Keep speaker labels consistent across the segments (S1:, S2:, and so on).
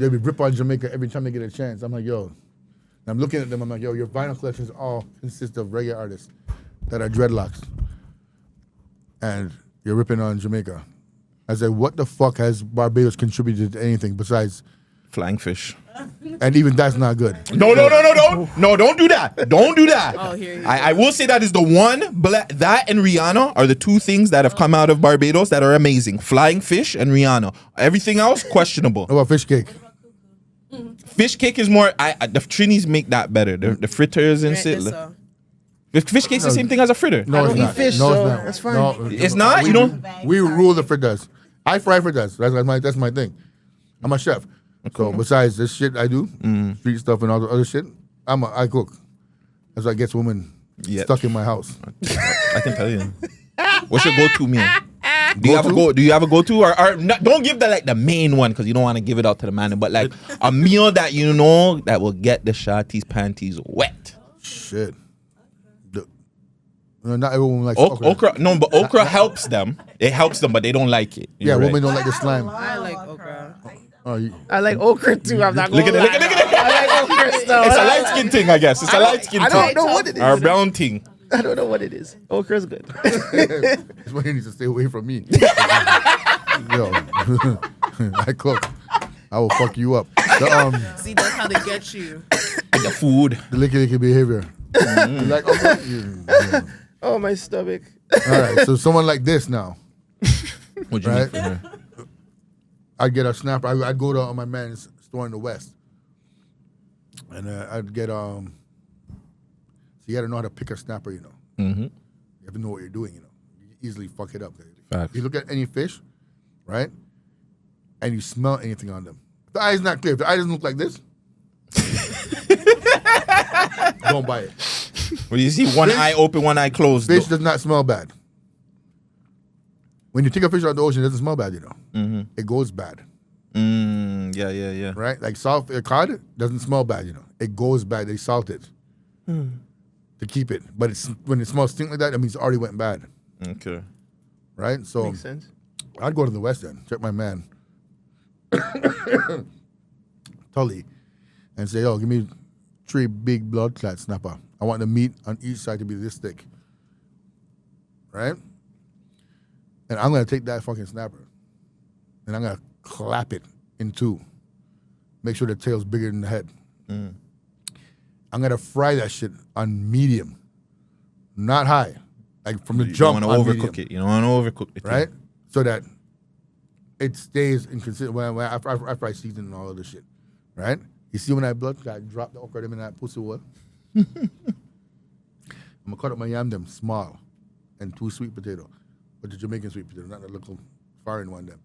S1: They be rip on Jamaica every time they get a chance. I'm like, yo. And I'm looking at them. I'm like, yo, your vinyl collections all consist of reggae artists that are dreadlocks. And you're ripping on Jamaica. I said, what the fuck has Barbados contributed to anything besides
S2: Flying fish.
S1: And even that's not good.
S2: No, don't do that. Don't do that.
S3: Oh, here
S2: I will say that is the one, that and Rihanna are the two things that have come out of Barbados that are amazing. Flying fish and Rihanna. Everything else, questionable.
S1: What about fish cake?
S2: Fish cake is more, the Trinis make that better. The fritters and shit. Fish cake's the same thing as a fritter.
S1: No,
S4: I don't
S1: it's
S4: eat
S1: not.
S4: fish,
S1: no,
S4: so
S1: it's not.
S4: that's fine.
S1: No,
S2: It's not? You don't?
S1: We rule the fritters. I fry fritters. That's my thing. I'm a chef. So besides this shit I do, street stuff and all the other shit, I cook. That's what gets women stuck in my house.
S2: I can tell you. What's your go-to meal? Do you have a go-to or not, don't give the main one because you don't want to give it out to the man, but like a meal that you know that will get the shawty's panties wet.
S1: Shit. Not everyone likes
S2: okra. No, but okra helps them. It helps them, but they don't like it.
S1: Yeah, women don't like the slime.
S3: I like okra.
S4: I like okra too. I'm not
S2: Look
S4: gonna
S2: at it.
S4: I like okra still.
S2: It's a light skin thing, I guess. It's a light skin thing.
S4: I don't know what it is.
S2: Or a brown thing.
S4: I don't know what it is. Okra's good.
S1: That's why you need to stay away from me. Yo, I cook. I will fuck you up.
S3: See, that's how they get you.
S2: The food.
S1: The licky behavior. Like, yeah.
S4: Oh, my stomach.
S1: All right, so someone like this now.
S2: What you
S1: right?
S2: mean?
S1: I'd get a snapper. I'd go to my man's store in the West. And I'd get, so you got to know how to pick a snapper, you know.
S2: Mm-hmm.
S1: You have to know what you're doing, you know. You easily fuck it up.
S2: Facts.
S1: You look at any fish, right? And you smell anything on them. If the eye's not clear, if the eye doesn't look like this, don't buy it.
S2: Well, you see one eye open, one eye closed.
S1: Fish does not smell bad. When you take a fish out of the ocean, it doesn't smell bad, you know.
S2: Mm-hmm.
S1: It goes bad.
S2: Yeah.
S1: Right? Like salt cod doesn't smell bad, you know. It goes bad. They salt it to keep it. But when it smells stink like that means it already went bad.
S2: Okay.
S1: Right? So
S4: Makes sense.
S1: I'd go to the West End, check my man Tully, and say, yo, give me 3 big blood clot snapper. I want the meat on each side to be this thick. Right? And I'm going to take that fucking snapper and I'm going to clap it in 2. Make sure the tail's bigger than the head. I'm going to fry that shit on medium, not high. Like from the jump.
S2: You don't want to overcook it. You don't want to overcook it.
S1: Right? So that it stays inconsistent after I season and all of this shit. Right? You see when I drop the okra in that pussy hole? I'm going to cut up my yam them small and 2 sweet potato. But the Jamaican sweet potato, not the little foreign one them.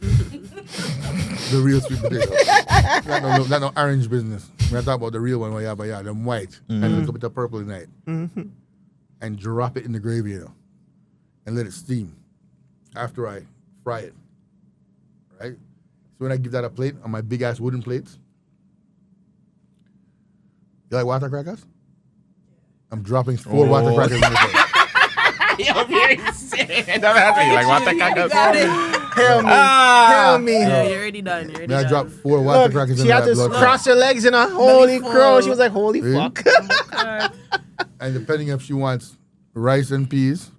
S1: The real sweet potato. Not no orange business. When I talk about the real one, them white and a little bit of purple in it. And drop it in the gravy, you know, and let it steam after I fry it. Right? So when I give that a plate on my big ass wooden plates, you like water crackers? I'm dropping 4 water crackers in the plate.
S2: You're very sick. Like water crackers.
S4: Help me.
S3: Yeah, you're already done.
S1: Then I dropped 4 water crackers in
S4: She had
S1: that
S4: to
S1: blood.
S4: cross her legs in a holy
S3: full.
S4: crow. She was like, holy fuck.
S1: And depending if she wants rice and peas,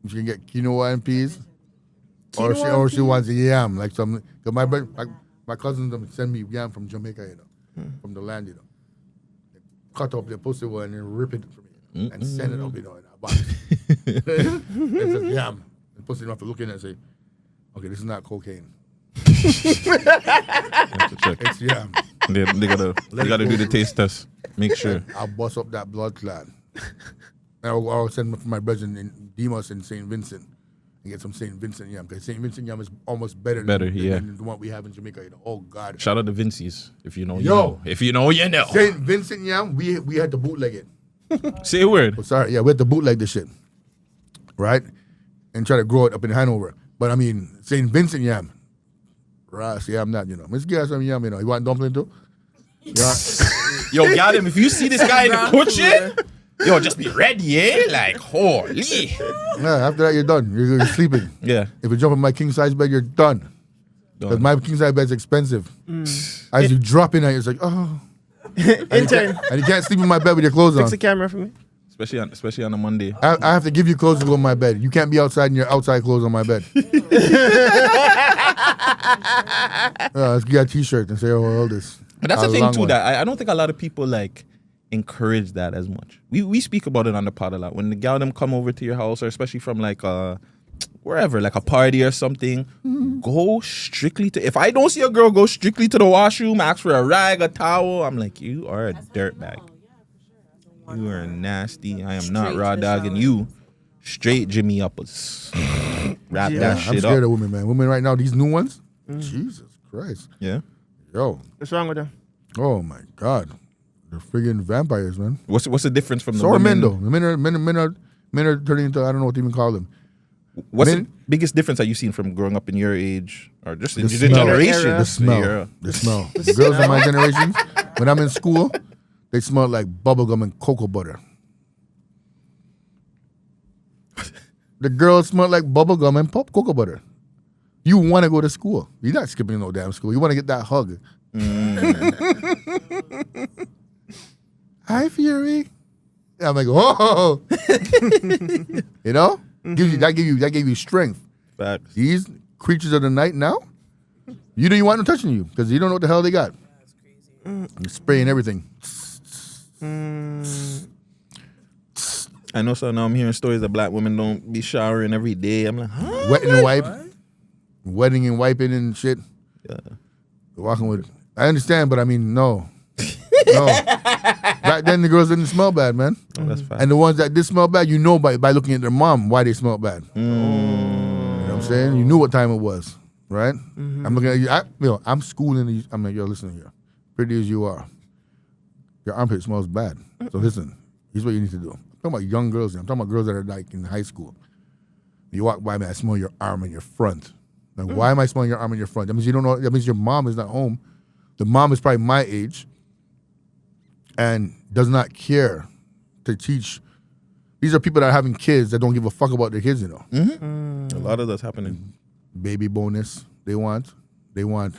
S1: she can get quinoa and peas, or she wants a yam, like some. Cause my cousins them send me yam from Jamaica, you know, from the land, you know. They cut up their pussy and then rip it for me and send it up, you know, in a box. It says yam. The pussy don't have to look in and say, okay, this is not cocaine. It's yam.
S2: They gotta do the taste test. Make sure.
S1: I'll bust up that blood clot. I'll send my brethren in Demas and St. Vincent and get some St. Vincent yam. Because St. Vincent yam is almost better than the one we have in Jamaica. You know? Oh, God.
S2: Shout out to Vinci's. If you know, you know. If you know, you know.
S1: St. Vincent yam, we had to bootleg it.
S2: Say a word.
S1: Oh, sorry. Yeah, we had to bootleg the shit. Right? And try to grow it up in Hanover. But, I mean, St. Vincent yam. Ras yam not, you know. Let's get some yam, you know. You want dumpling too? Yeah.
S2: Yo, got him. If you see this guy in the kitchen, yo, just be ready, eh? Like, holy.
S1: Yeah, after that, you're done. You're sleeping.
S2: Yeah.
S1: If you jump in my king-size bed, you're done. Because my king size bed's expensive. As you drop in, it's like, oh.
S4: Intern,
S1: And you can't sleep in my bed with your clothes on.
S4: fix the camera for me.
S2: Especially on a Monday.
S1: I have to give you clothes to go in my bed. You can't be outside in your outside clothes on my bed. Let's get a t-shirt and say, oh, all this.
S2: But that's the
S1: A
S2: thing
S1: long
S2: too,
S1: one.
S2: that I don't think a lot of people like encourage that as much. We speak about it on the pod a lot. When the gal them come over to your house, or especially from like wherever, like a party or something, go strictly to. If I don't see a girl go strictly to the washroom, ask for a rag, a towel, I'm like, you are a dirtbag. You are nasty. I am not
S3: Straight
S2: raw
S3: to the
S2: dogging
S3: shower.
S2: you. Straight Jimmy Uppers. Wrap
S1: Yeah,
S2: that
S1: I'm
S2: shit
S1: scared
S2: up.
S1: of women, man. Women right now, these new ones, Jesus Christ.
S2: Yeah.
S1: Yo,
S4: What's wrong with them?
S1: oh my God. They're friggin' vampires, man.
S2: What's the difference from the
S1: So are
S2: women?
S1: men, though. Men are turning into, I don't know what to even call them.
S2: What's the
S1: Men-
S2: biggest difference that you've seen from growing up in your age, or just in
S1: The
S2: your
S1: smell.
S2: generation?
S4: Era.
S1: The smell.
S2: era.
S1: The smell. The girls in my generation, when I'm in school, they smell like bubblegum and cocoa butter. The girls smell like bubblegum and cocoa butter. You want to go to school. You're not skipping no damn school. You want to get that hug. Hi, Fury. I'm like, whoa. You know? That gave you strength.
S2: Facts.
S1: These creatures of the night now, you don't even want them touching you because you don't know what the hell they got. You're spraying everything.
S2: I know, so now I'm hearing stories that black women don't be showering every day. I'm like, huh?
S1: Wetting and wipe. Wetting and wiping and shit.
S2: Yeah.
S1: Walking with. I understand, but I mean, no. No. Back then, the girls didn't smell bad, man.
S2: Oh, that's fact.
S1: And the ones that did smell bad, you know by looking at their mom why they smelled bad. You know what I'm saying? You knew what time it was, right? I'm looking at you. I'm schooling you. I'm like, yo, listen here. Pretty as you are, your armpit smells bad. So listen, here's what you need to do. I'm talking about young girls. I'm talking about girls that are like in high school. You walk by me, I smell your arm and your front. Like, why am I smelling your arm and your front? That means you don't know. That means your mom is not home. The mom is probably my age and does not care to teach. These are people that are having kids that don't give a fuck about their kids, you know.
S2: A lot of that's happening.
S1: Baby bonus they want. They want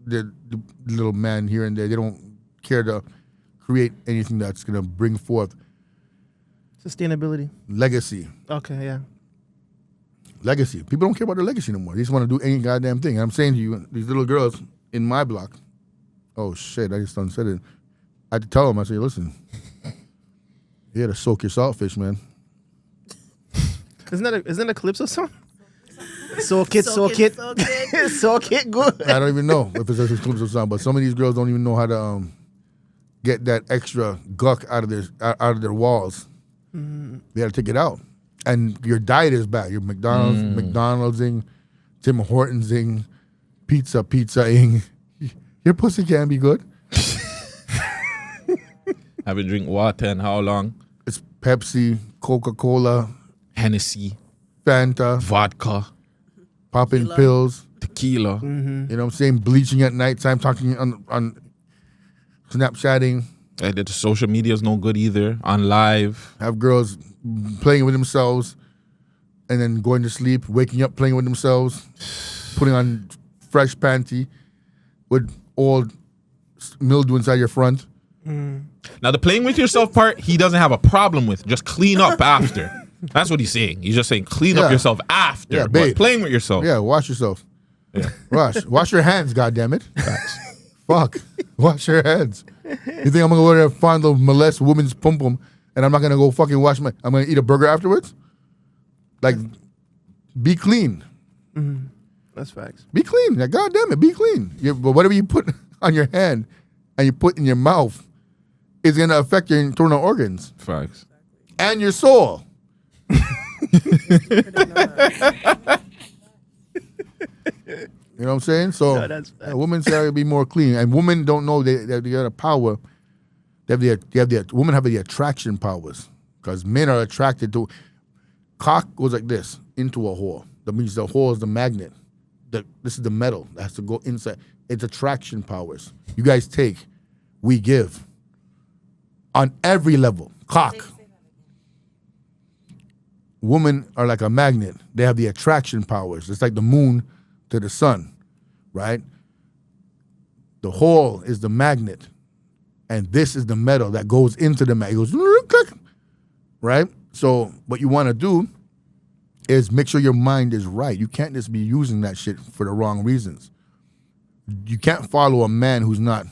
S1: the little man here and there. They don't care to create anything that's going to bring forth
S4: Sustainability.
S1: legacy.
S4: Okay, yeah.
S1: Legacy. People don't care about their legacy anymore. They just want to do any goddamn thing. And I'm saying to you, these little girls in my block, oh shit, I just done said it. I had to tell them, I said, listen, you had to soak your saltfish, man.
S4: Isn't that a Calypso song? Soak it,
S3: Soak it, soak it.
S4: soak it good.
S1: I don't even know if it's a exclusive or something, but some of these girls don't even know how to get that extra guck out of their walls. They got to take it out. And your diet is bad. Your McDonald'sing, Tim Hortonsing, pizzaing. Your pussy can be good.
S2: Haven't drink water in how long?
S1: It's Pepsi, Coca-Cola,
S2: Hennessy,
S1: Fanta,
S2: vodka,
S1: popping
S3: Tequila.
S1: pills.
S2: tequila.
S1: You know what I'm saying? Bleaching at nighttime, talking on Snapchatting.
S2: And the social media is no good either. On live.
S1: Have girls playing with themselves and then going to sleep, waking up playing with themselves, putting on fresh panty with old mildew inside your front.
S2: Now the playing with yourself part, he doesn't have a problem with. Just clean up after. That's what he's saying. He's just saying clean up
S1: Yeah.
S2: yourself after.
S1: Yeah,
S2: but
S1: babe.
S2: playing with yourself.
S1: Yeah, wash yourself. Wash your hands, goddammit. Fuck. Wash your hands. You think I'm gonna go there and find the molest woman's pum pum and I'm not gonna go fucking wash I'm gonna eat a burger afterwards? Like, be clean.
S4: That's facts.
S1: Be clean. Like, goddamn it, be clean. But whatever you put on your hand and you put in your mouth is gonna affect your internal organs
S2: Facts.
S1: and your soul. You know what I'm saying? So
S4: No, that's facts.
S1: women say to be more clean, and women don't know they got a power. Women have the attraction powers because men are attracted to. Cock goes like this into a hole. That means the hole is the magnet. This is the metal that has to go inside. It's attraction powers. You guys take, we give. On every level, cock. Women are like a magnet. They have the attraction powers. It's like the moon to the sun. right? The hole is the magnet, and this is the metal that goes into the magnet. It goes, click, right? So what you want to do is make sure your mind is right. You can't just be using that shit for the wrong reasons. You can't follow a man who's not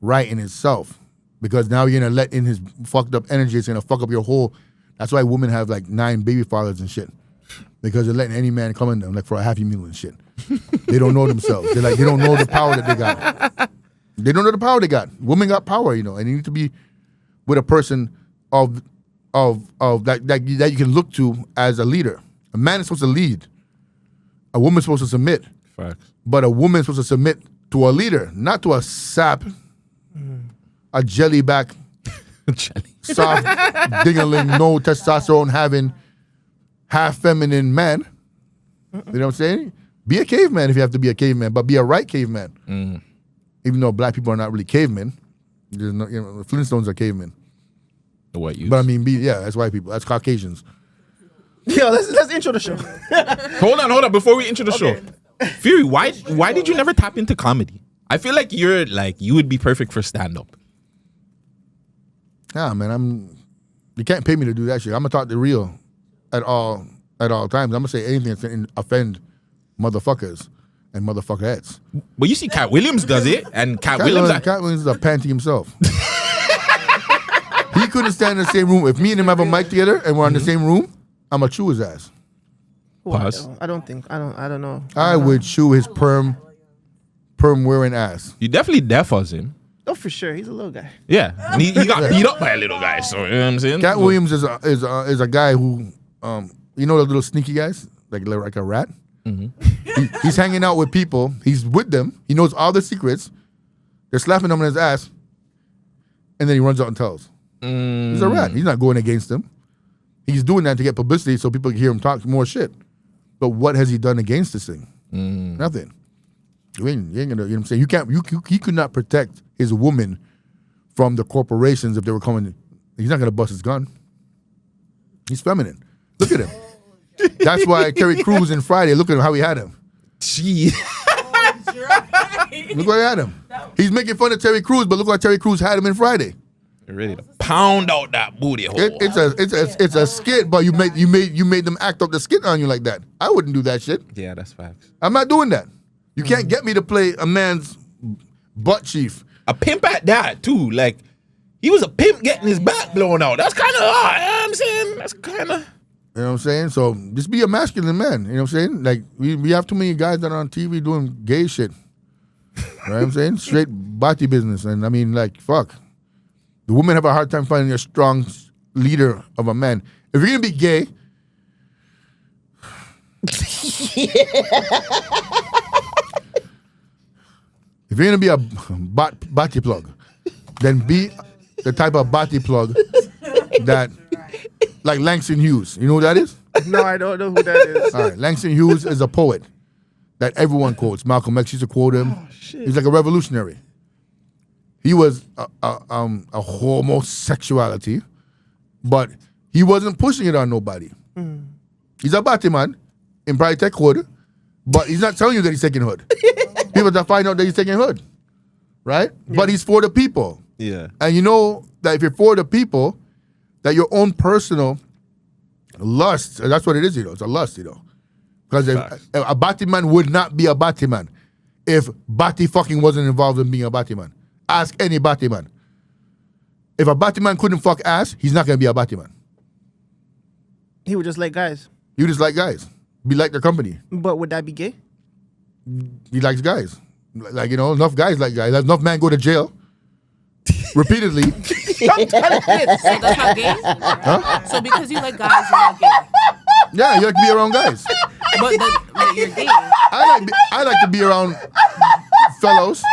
S1: right in himself, because now you're going to let in his fucked up energy. It's going to fuck up your whole. That's why women have like 9 baby fathers and shit, because they're letting any man come in them like for a Happy Meal and shit. They don't know themselves. They're like, they don't know the power that they got. They don't know the power they got. Women got power, and you need to be with a person of that you can look to as a leader. A man is supposed to lead. A woman's supposed to submit.
S2: Facts.
S1: But a woman's supposed to submit to a leader, not to a sap, a jellyback, soft, dingling, no testosterone having, half feminine man. You know what I'm saying? Be a caveman if you have to be a caveman, but be a right caveman. Even though black people are not really cavemen. There's no, the Flintstones are cavemen.
S2: The white youth.
S1: But I mean, that's white people. That's Caucasians.
S4: Yo, let's intro the show.
S2: Hold on. Before we intro the show, Fury, why did you never tap into comedy? I feel like you would be perfect for stand up.
S1: Nah, man, you can't pay me to do that shit. I'm gonna talk the real at all times. I'm gonna say anything that's gonna offend motherfuckers and motherfuckerettes.
S2: But you see, Cat Williams does it, and Cat Williams
S1: is a panty himself. He couldn't stand in the same room. If me and him have a mic together and we're in the same room, I'ma chew his ass.
S2: Pause.
S4: I don't know.
S1: I would chew his perm wearing ass.
S2: You definitely deaf us him.
S4: Oh, for sure. He's a little guy.
S2: Yeah, and he got beat up by a little guy. So you know what I'm saying.
S1: Cat Williams is a guy who, you know, the little sneaky guys like a rat. He's hanging out with people. He's with them. He knows all the secrets. They're slapping him on his ass, and then he runs out and tells. He's a rat. He's not going against them. He's doing that to get publicity so people can hear him talk more shit. But what has he done against this thing? Nothing. You ain't gonna, you know what I'm saying? He could not protect his woman from the corporations if they were coming. He's not gonna bust his gun. He's feminine. Look at him. That's why Terry Crews in Friday, look at him, how he had him.
S2: Gee.
S1: Look where he had him. He's making fun of Terry Crews, but look why Terry Crews had him in Friday.
S2: You're ready to pound out that booty hole.
S1: It's a skit, but you made them act up the skit on you like that. I wouldn't do that shit.
S2: Yeah, that's facts.
S1: I'm not doing that. You can't get me to play a man's butt chief.
S2: A pimp at that too. Like he was a pimp getting his back blown out. That's kind of hard. You know what I'm saying? That's kind of.
S1: You know what I'm saying? So just be a masculine man. You know what I'm saying? Like we have too many guys that are on TV doing gay shit. You know what I'm saying? Straight body business. And I mean, like, fuck. The women have a hard time finding a strong leader of a man. If you're gonna be gay, if you're gonna be a body plug, then be the type of body plug that, like Langston Hughes. You know who that is?
S4: No, I don't know who that is.
S1: All right, Langston Hughes is a poet that everyone quotes. Malcolm X used to quote him.
S4: Oh, shit.
S1: He's like a revolutionary. He was a homosexuality, but he wasn't pushing it on nobody. He's a Batman in probably tech hood, but he's not telling you that he's taking hood. People that find out that he's taking hood, right? Yeah. But he's for the people.
S2: Yeah.
S1: And you know that if you're for the people, that your own personal lust, and that's what it is, it's a lust, Because a Batman would not be a Batman if Batty fucking wasn't involved in being a Batman. Ask any Batman. If a Batman couldn't fuck ass, he's not gonna be a Batman.
S4: He would just like guys.
S1: You just like guys. Be like their company.
S4: But would that be gay?
S1: He likes guys. Like, enough guys like guys. Enough men go to jail repeatedly.
S3: So that's not gay?
S1: Huh?
S3: So because you like guys, you're not gay.
S1: Yeah, you like to be around guys.
S3: But you're gay.
S1: I like to be around fellows.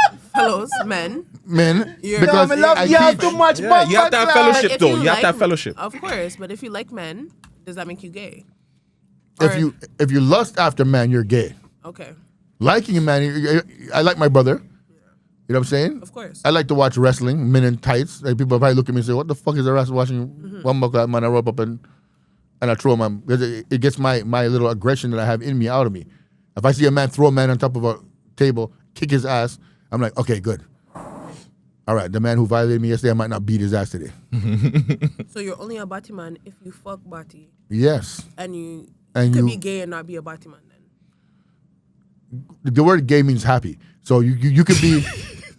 S3: Men.
S1: Because I teach.
S4: Too much.
S2: Yeah, you have to have fellowship
S3: If
S2: though.
S3: you
S2: You have to
S3: like-
S2: have fellowship.
S3: Of course, but if you like men, does that make you gay?
S1: If you lust after man, you're gay.
S3: Okay,
S1: Liking a man, I like my brother. You know what I'm saying?
S3: of course.
S1: I like to watch wrestling, men in tights. Like people probably look at me and say, "What the fuck is the wrestler watching?" One buck that man, I rub up and I throw him because it gets my little aggression that I have in me out of me. If I see a man throw a man on top of a table, kick his ass. I'm like, okay, good. All right, the man who violated me yesterday, I might not beat his ass today.
S3: So you're only a bati man if you fuck bati,
S1: Yes.
S3: and you
S1: And
S3: could
S1: you-
S3: be gay and not be a bati man. Then
S1: The word gay means happy. So you could be,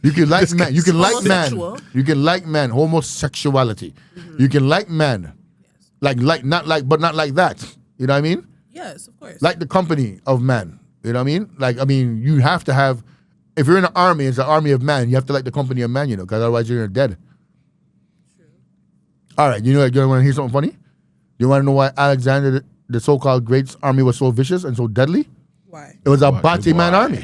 S1: you can like man, you can like man,
S3: Homosexual.
S1: you can like man, homosexuality. You can like man, like not like, but not like that. You know what I mean?
S3: yes, of course.
S1: Like the company of man. You know what I mean? Like, I mean, you have to have, if you're in an army, it's an army of man, you have to like the company of man, you know, because otherwise you're dead. All right, you want to hear something funny? You want to know why Alexander, the so-called great army, was so vicious and so deadly?
S3: Why?
S1: It was a Bati man army.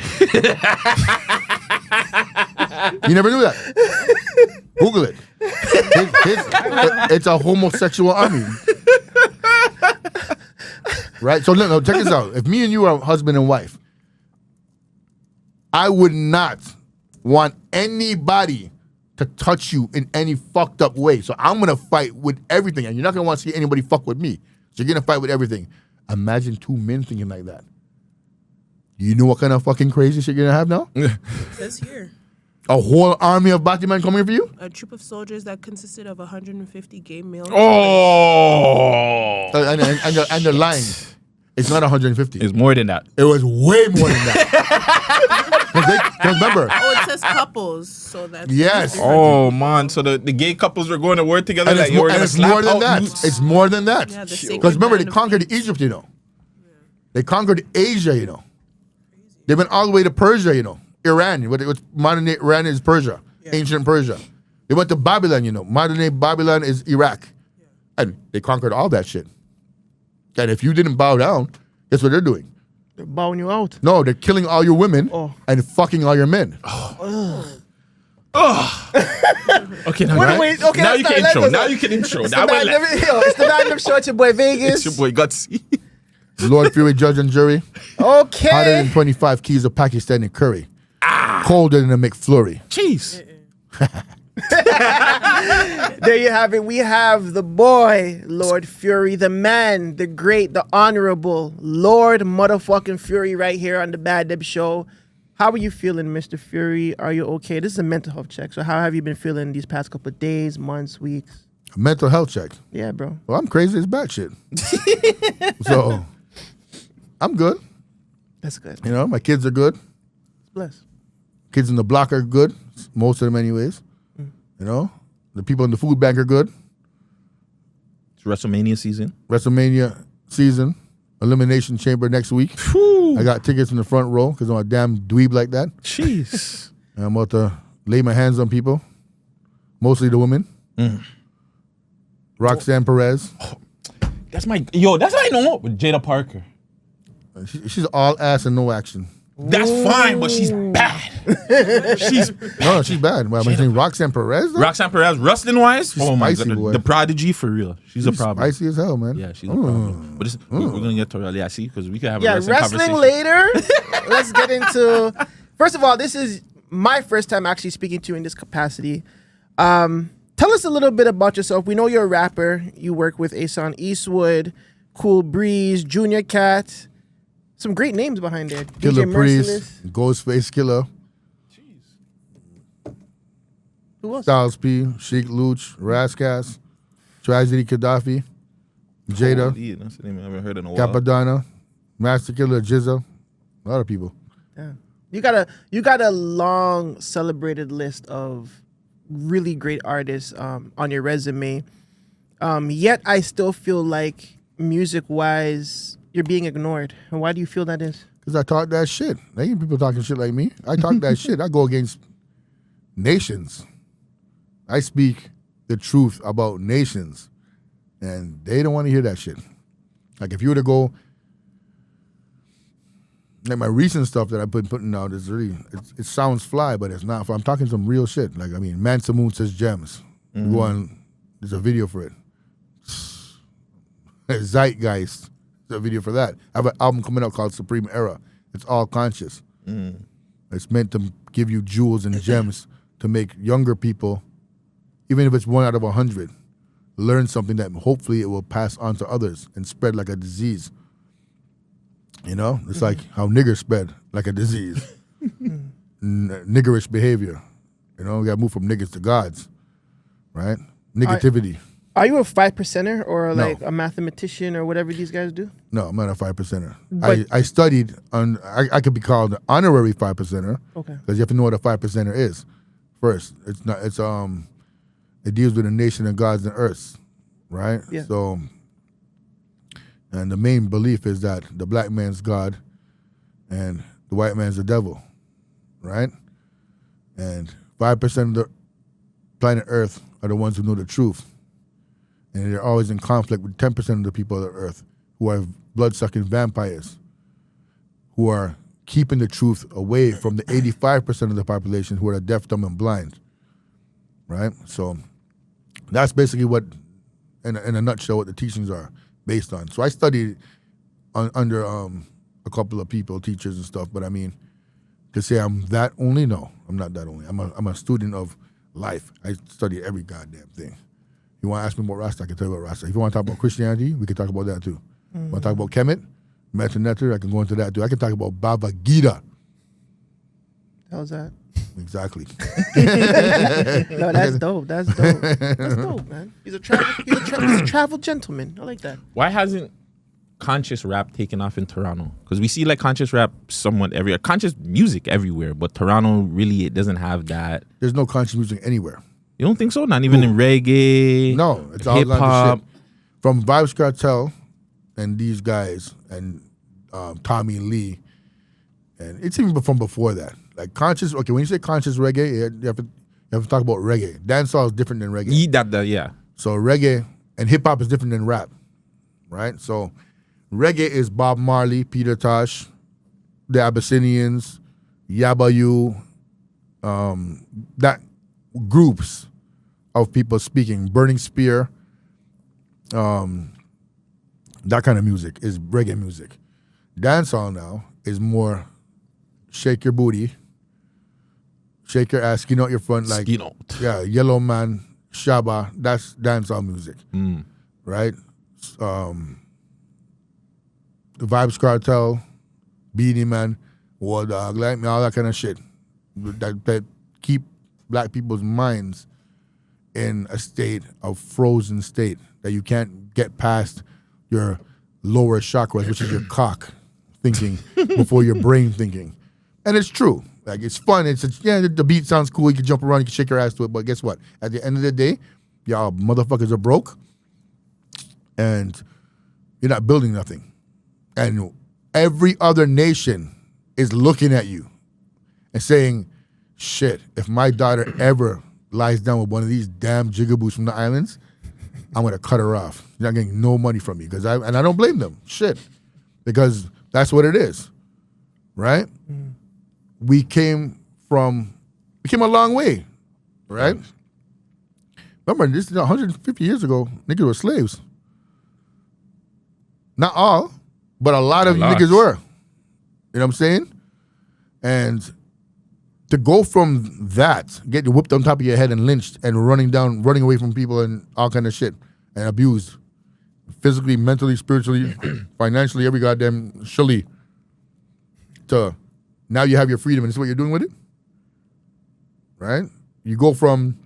S1: You never knew that? Google it. It's a homosexual army. Right? So no, check this out. If me and you are husband and wife, I would not want anybody to touch you in any fucked up way. So I'm gonna fight with everything, and you're not gonna want to see anybody fuck with me. So you're gonna fight with everything. Imagine two men thinking like that. You know what kind of fucking crazy shit you're gonna have now?
S3: It says here.
S1: A whole army of Batman coming for you?
S3: A troop of soldiers that consisted of 150 gay male.
S2: Oh,
S1: And they're lying. It's not 150.
S2: it's more than that.
S1: It was way more than that. Because remember,
S3: Oh, it says couples, so that's
S1: Yes.
S2: Oh man, so the gay couples were going to work together.
S1: and
S2: Like
S1: it's,
S2: you
S1: more,
S2: were
S1: and
S2: gonna
S1: it's
S2: slap
S1: more than
S2: out
S1: that.
S2: youths.
S1: It's more than that.
S3: Yeah, the sacred
S1: Because remember, they
S3: band of
S1: conquered
S3: peace.
S1: Egypt, you know. They conquered Asia, you know. They went all the way to Persia, you know. Iran, what modern day Iran is Persia, ancient Persia. They went to Babylon, you know. Modern day Babylon is Iraq. And they conquered all that shit. And if you didn't bow down, guess what they're doing?
S4: They're bowing you out.
S1: No, they're killing all your women
S4: Oh.
S1: and fucking all your men.
S2: Okay, now,
S4: Wait, okay,
S2: now
S4: let's
S2: you
S4: start.
S2: can
S4: Let's
S2: intro.
S4: go.
S2: Now you can intro.
S4: It's
S2: That
S4: the
S2: way,
S4: man, it's the man of show. It's your boy Vegas.
S2: it's your boy Gutsy.
S1: Lord Fury, judge and jury.
S4: Okay.
S1: 125 keys of Pakistani curry. Colder than a McFlurry.
S2: Jeez.
S4: There you have it. We have the boy, Lord Fury, the man, the great, the honorable Lord motherfucking Fury right here on the Bad Deb Show. How are you feeling, Mr. Fury? Are you okay? This is a mental health check. So how have you been feeling these past couple of days, months, weeks?
S1: A mental health check.
S4: Yeah, bro.
S1: Well, I'm crazy as bad shit. So, I'm good.
S4: That's good.
S1: You know, my kids are good.
S4: Bless.
S1: Kids in the block are good. Most of them anyways. You know, the people in the food bank are good.
S2: It's WrestleMania season.
S1: WrestleMania season. Elimination Chamber next week. I got tickets in the front row because I'm a damn dweeb like that.
S2: Jeez.
S1: And I'm about to lay my hands on people. Mostly the women. Roxanne Perez.
S2: That's my That's what I know with Jada Parker.
S1: She's all ass and no action.
S2: That's fine, but she's bad. She's
S1: No, she's bad. Well, I'm saying Roxanne Perez, though?
S2: Roxanne Perez, wrestling wise.
S1: She's
S2: Oh my
S1: spicy,
S2: god,
S1: boy.
S2: the prodigy for real. She's a problem.
S1: Spicy as hell, man.
S2: Yeah, she's a problem. But we're gonna get to early, I see, because we can have a
S4: Yeah,
S2: wrestling
S4: wrestling
S2: conversation.
S4: later. Let's get into. First of all, this is my first time actually speaking to you in this capacity. Tell us a little bit about yourself. We know you're a rapper. You work with Ason Eastwood, Cool Breeze, Junior Cat. Some great names behind there.
S1: Killer
S4: DJ
S1: Priest,
S4: Merciless.
S1: Ghostface Killer,
S4: Who else?
S1: Styles P, Sheik Luch, Rascas, Tragedy Gaddafi, Jada,
S2: Yeah, that's the name I haven't heard in a while.
S1: Capadonna, Master Killer, Jizza, a lot of people.
S4: Yeah. You got a long celebrated list of really great artists on your resume. Yet I still feel like music wise you're being ignored. And why do you feel that is?
S1: Because I talk that shit. There ain't people talking shit like me. I talk that shit. I go against nations. I speak the truth about nations. And they don't want to hear that shit. Like if you were to go, like my recent stuff that I've been putting out is really, it sounds fly, but it's not. I'm talking some real shit. Like, I mean, Mansa Moon says gems. You go on, there's a video for it. Zeitgeist. There's a video for that. I have an album coming out called Supreme Era. It's all conscious. It's meant to give you jewels and gems to make younger people, even if it's 1 out of 100, learn something that hopefully it will pass on to others and spread like a disease. You know? It's like how niggers spread like a disease. niggerish behavior. You know, we got to move from niggas to gods, right? Negativity.
S4: Are you a 5%er or
S1: No.
S4: like a mathematician or whatever these guys do?
S1: No, I'm not a 5%er.
S4: But-
S1: I studied I could be called an honorary 5%er.
S4: Okay.
S1: Because you have to know what a 5%er is. First, it deals with the nation of gods and earths, right?
S4: Yeah.
S1: So, and the main belief is that the black man's God and the white man's the devil, right? And 5% of the planet Earth are the ones who know the truth. And they're always in conflict with 10% of the people of the earth who are blood-sucking vampires, who are keeping the truth away from the 85% of the population who are deaf, dumb, and blind, right? So that's basically what, in a nutshell, what the teachings are based on. So I studied under a couple of people, teachers and stuff, but I mean, to say I'm that only, no, I'm not that only. I'm a student of life. I study every goddamn thing. You want to ask me about Rasta, I can tell you about Rasta. If you want to talk about Christianity, we can talk about that too. Want to talk about Kemet, Metanetter, I can go into that too. I can talk about Baba Gita.
S4: How's that?
S1: Exactly.
S4: No, that's dope. That's dope. That's dope, man. He's a travel gentleman. I like that.
S2: Why hasn't conscious rap taken off in Toronto? Because we see like conscious rap somewhat everywhere, conscious music everywhere, but Toronto really, it doesn't have that.
S1: There's no conscious music anywhere.
S2: You don't think so? Not even in reggae.
S1: No, it's all
S2: hip
S1: kinds of
S2: hop.
S1: shit. From Vibes Cartel and these guys and Tommy Lee, and it's even from before that. Like conscious. Okay, when you say conscious reggae, you have to talk about reggae. Dancehall is different than reggae.
S2: Yeah.
S1: So reggae and hip hop is different than rap, right? So reggae is Bob Marley, Peter Tosh, the Abyssinians, Yabayou, that groups of people speaking, Burning Spear, that kind of music is reggae music. Dancehall now is more shake your booty, shake your ass, skin out your front, like
S2: Skin out.
S1: yeah, Yellow Man, Shabba, that's dancehall music, right? The Vibes Cartel, Beanie Man, War Dog, like me, all that kind of shit that keep black people's minds in a state of frozen state that you can't get past your lower chakras, which is your cock thinking before your brain thinking. And it's true. Like, it's fun. The beat sounds cool. You can jump around. You can shake your ass to it. But guess what? At the end of the day, y'all motherfuckers are broke and you're not building nothing. And every other nation is looking at you and saying, shit, if my daughter ever lies down with one of these damn jigaboos from the islands, I'm going to cut her off. You're not getting no money from me. And I don't blame them. Shit. Because that's what it is. Right? We came a long way. Right? Remember, this is 150 years ago, niggas were slaves. Not all, but a lot of niggas were. You know what I'm saying? And to go from that, get whipped on top of your head and lynched and running away from people and all kind of shit and abused, physically, mentally, spiritually, financially, every goddamn shilly, to now you have your freedom and this is what you're doing with it, right? You go from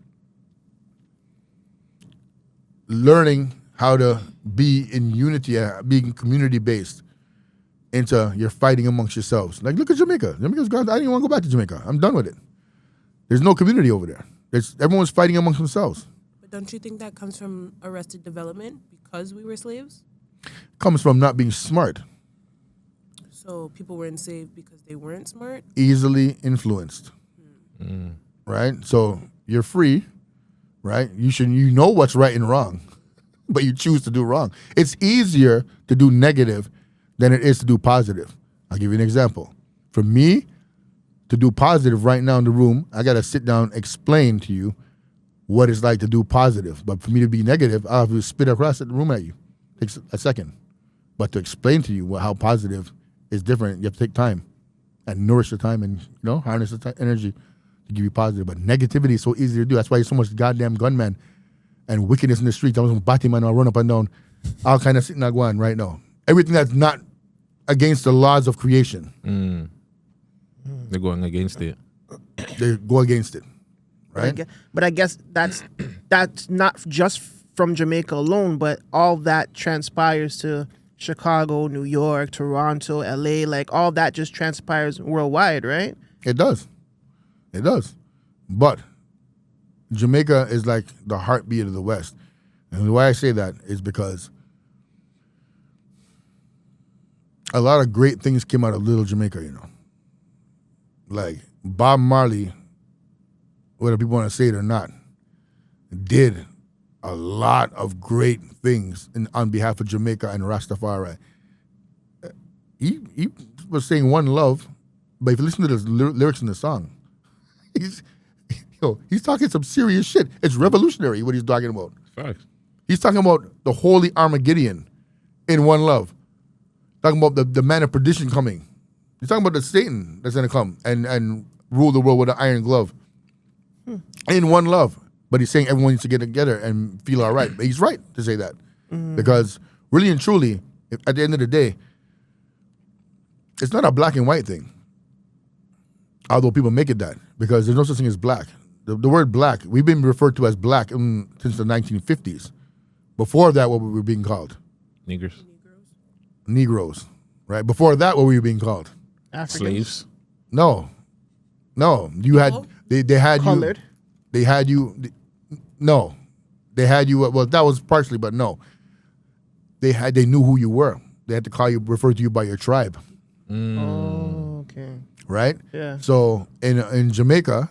S1: learning how to be in unity, being community-based, into you're fighting amongst yourselves. Like, look at Jamaica. Jamaica's gone. I didn't want to go back to Jamaica. I'm done with it. There's no community over there. Everyone's fighting amongst themselves.
S3: But don't you think that comes from arrested development because we were slaves?
S1: Comes from not being smart,
S3: So people were enslaved because they weren't smart?
S1: easily influenced, right? So you're free, right? You know what's right and wrong, but you choose to do wrong. It's easier to do negative than it is to do positive. I'll give you an example. For me to do positive right now in the room, I got to sit down, explain to you what it's like to do positive. But for me to be negative, I'll have to spit across the room at you. Takes a second. But to explain to you how positive is different, you have to take time and nourish the time and harness the energy to give you positive. But negativity is so easy to do. That's why there's so much goddamn gunman and wickedness in the streets. I was Batman, I'll run up and down, all kind of sitting there going right now. Everything that's not against the laws of creation.
S2: They're going against it.
S1: They go against it, right?
S4: But I guess that's not just from Jamaica alone, but all that transpires to Chicago, New York, Toronto, LA, like all that just transpires worldwide, right?
S1: It does. It does. But Jamaica is like the heartbeat of the West. And why I say that is because a lot of great things came out of little Jamaica, you know. Like Bob Marley, whether people want to say it or not, did a lot of great things on behalf of Jamaica and Rastafari. He was saying one love, but if you listen to the lyrics in the song, he's talking some serious shit. It's revolutionary what he's talking about.
S2: Facts.
S1: He's talking about the holy Armageddon in one love. Talking about the man of perdition coming. He's talking about the Satan that's going to come and rule the world with an iron glove. In one love. But he's saying everyone needs to get together and feel all right. But he's right to say that. Because really and truly, at the end of the day, it's not a black and white thing. Although people make it that. Because there's no such thing as black. The word black, we've been referred to as black since the 1950s. Before that, what we were being called?
S2: Niggers.
S1: Negroes. Right? Before that, what were you being called?
S4: Africans.
S2: Slaves.
S1: No. You had, they had
S4: Colored.
S1: you. They had you, no. They had you, well, that was partially, but no. They knew who you were. They had to refer to you by your tribe.
S4: Oh, okay.
S1: Right?
S4: Yeah.
S1: So in Jamaica,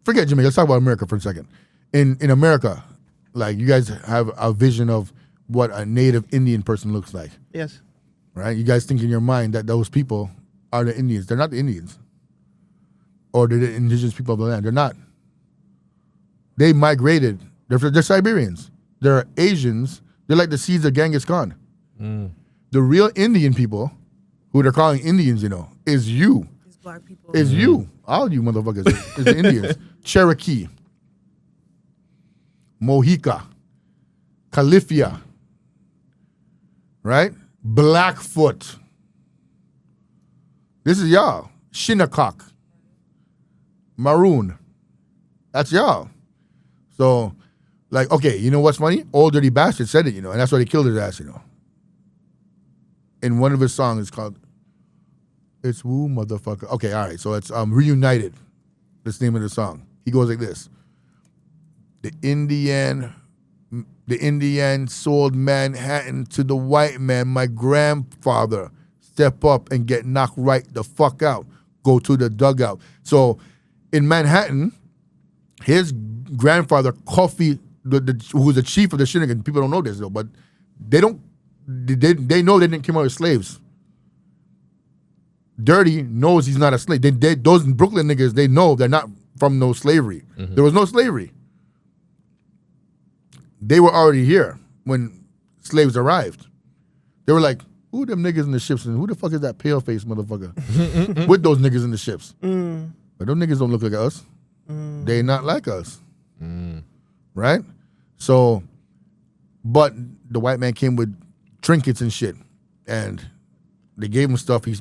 S1: forget Jamaica, let's talk about America for a second. In America, like you guys have a vision of what a native Indian person looks like.
S4: Yes.
S1: Right? You guys think in your mind that those people are the Indians. They're not the Indians. Or they're the indigenous people of the land. They're not. They migrated. They're Siberians. They're Asians. They're like the seeds of Genghis Khan. The real Indian people, who they're calling Indians, you know, is you.
S3: These black people.
S1: Is you. All you motherfuckers is the Indians. Cherokee. Mohica. Califia. Right? Blackfoot. This is y'all. Shinnecock. Maroon. That's y'all. So, like, okay, you know what's funny? Old Dirty Bastard said it, you know, and that's why they killed his ass, you know. In one of his songs, it's called It's Woo Motherfucker. Okay, all right, so it's Reunited. That's the name of the song. He goes like this. The Indian sold Manhattan to the white man. My grandfather step up and get knocked right the fuck out. Go to the dugout. So, in Manhattan, his grandfather, Coffee, who was the chief of the Shinnecock, people don't know this though, but they know they didn't come out as slaves. Dirty knows he's not a slave. Those Brooklyn niggas, they know they're not from no slavery. There was no slavery. They were already here when slaves arrived. They were like, who them niggas in the ships and who the fuck is that pale face motherfucker with those niggas in the ships? But those niggas don't look like us. They not like us. Right? So, but the white man came with trinkets and shit. And they gave him stuff. He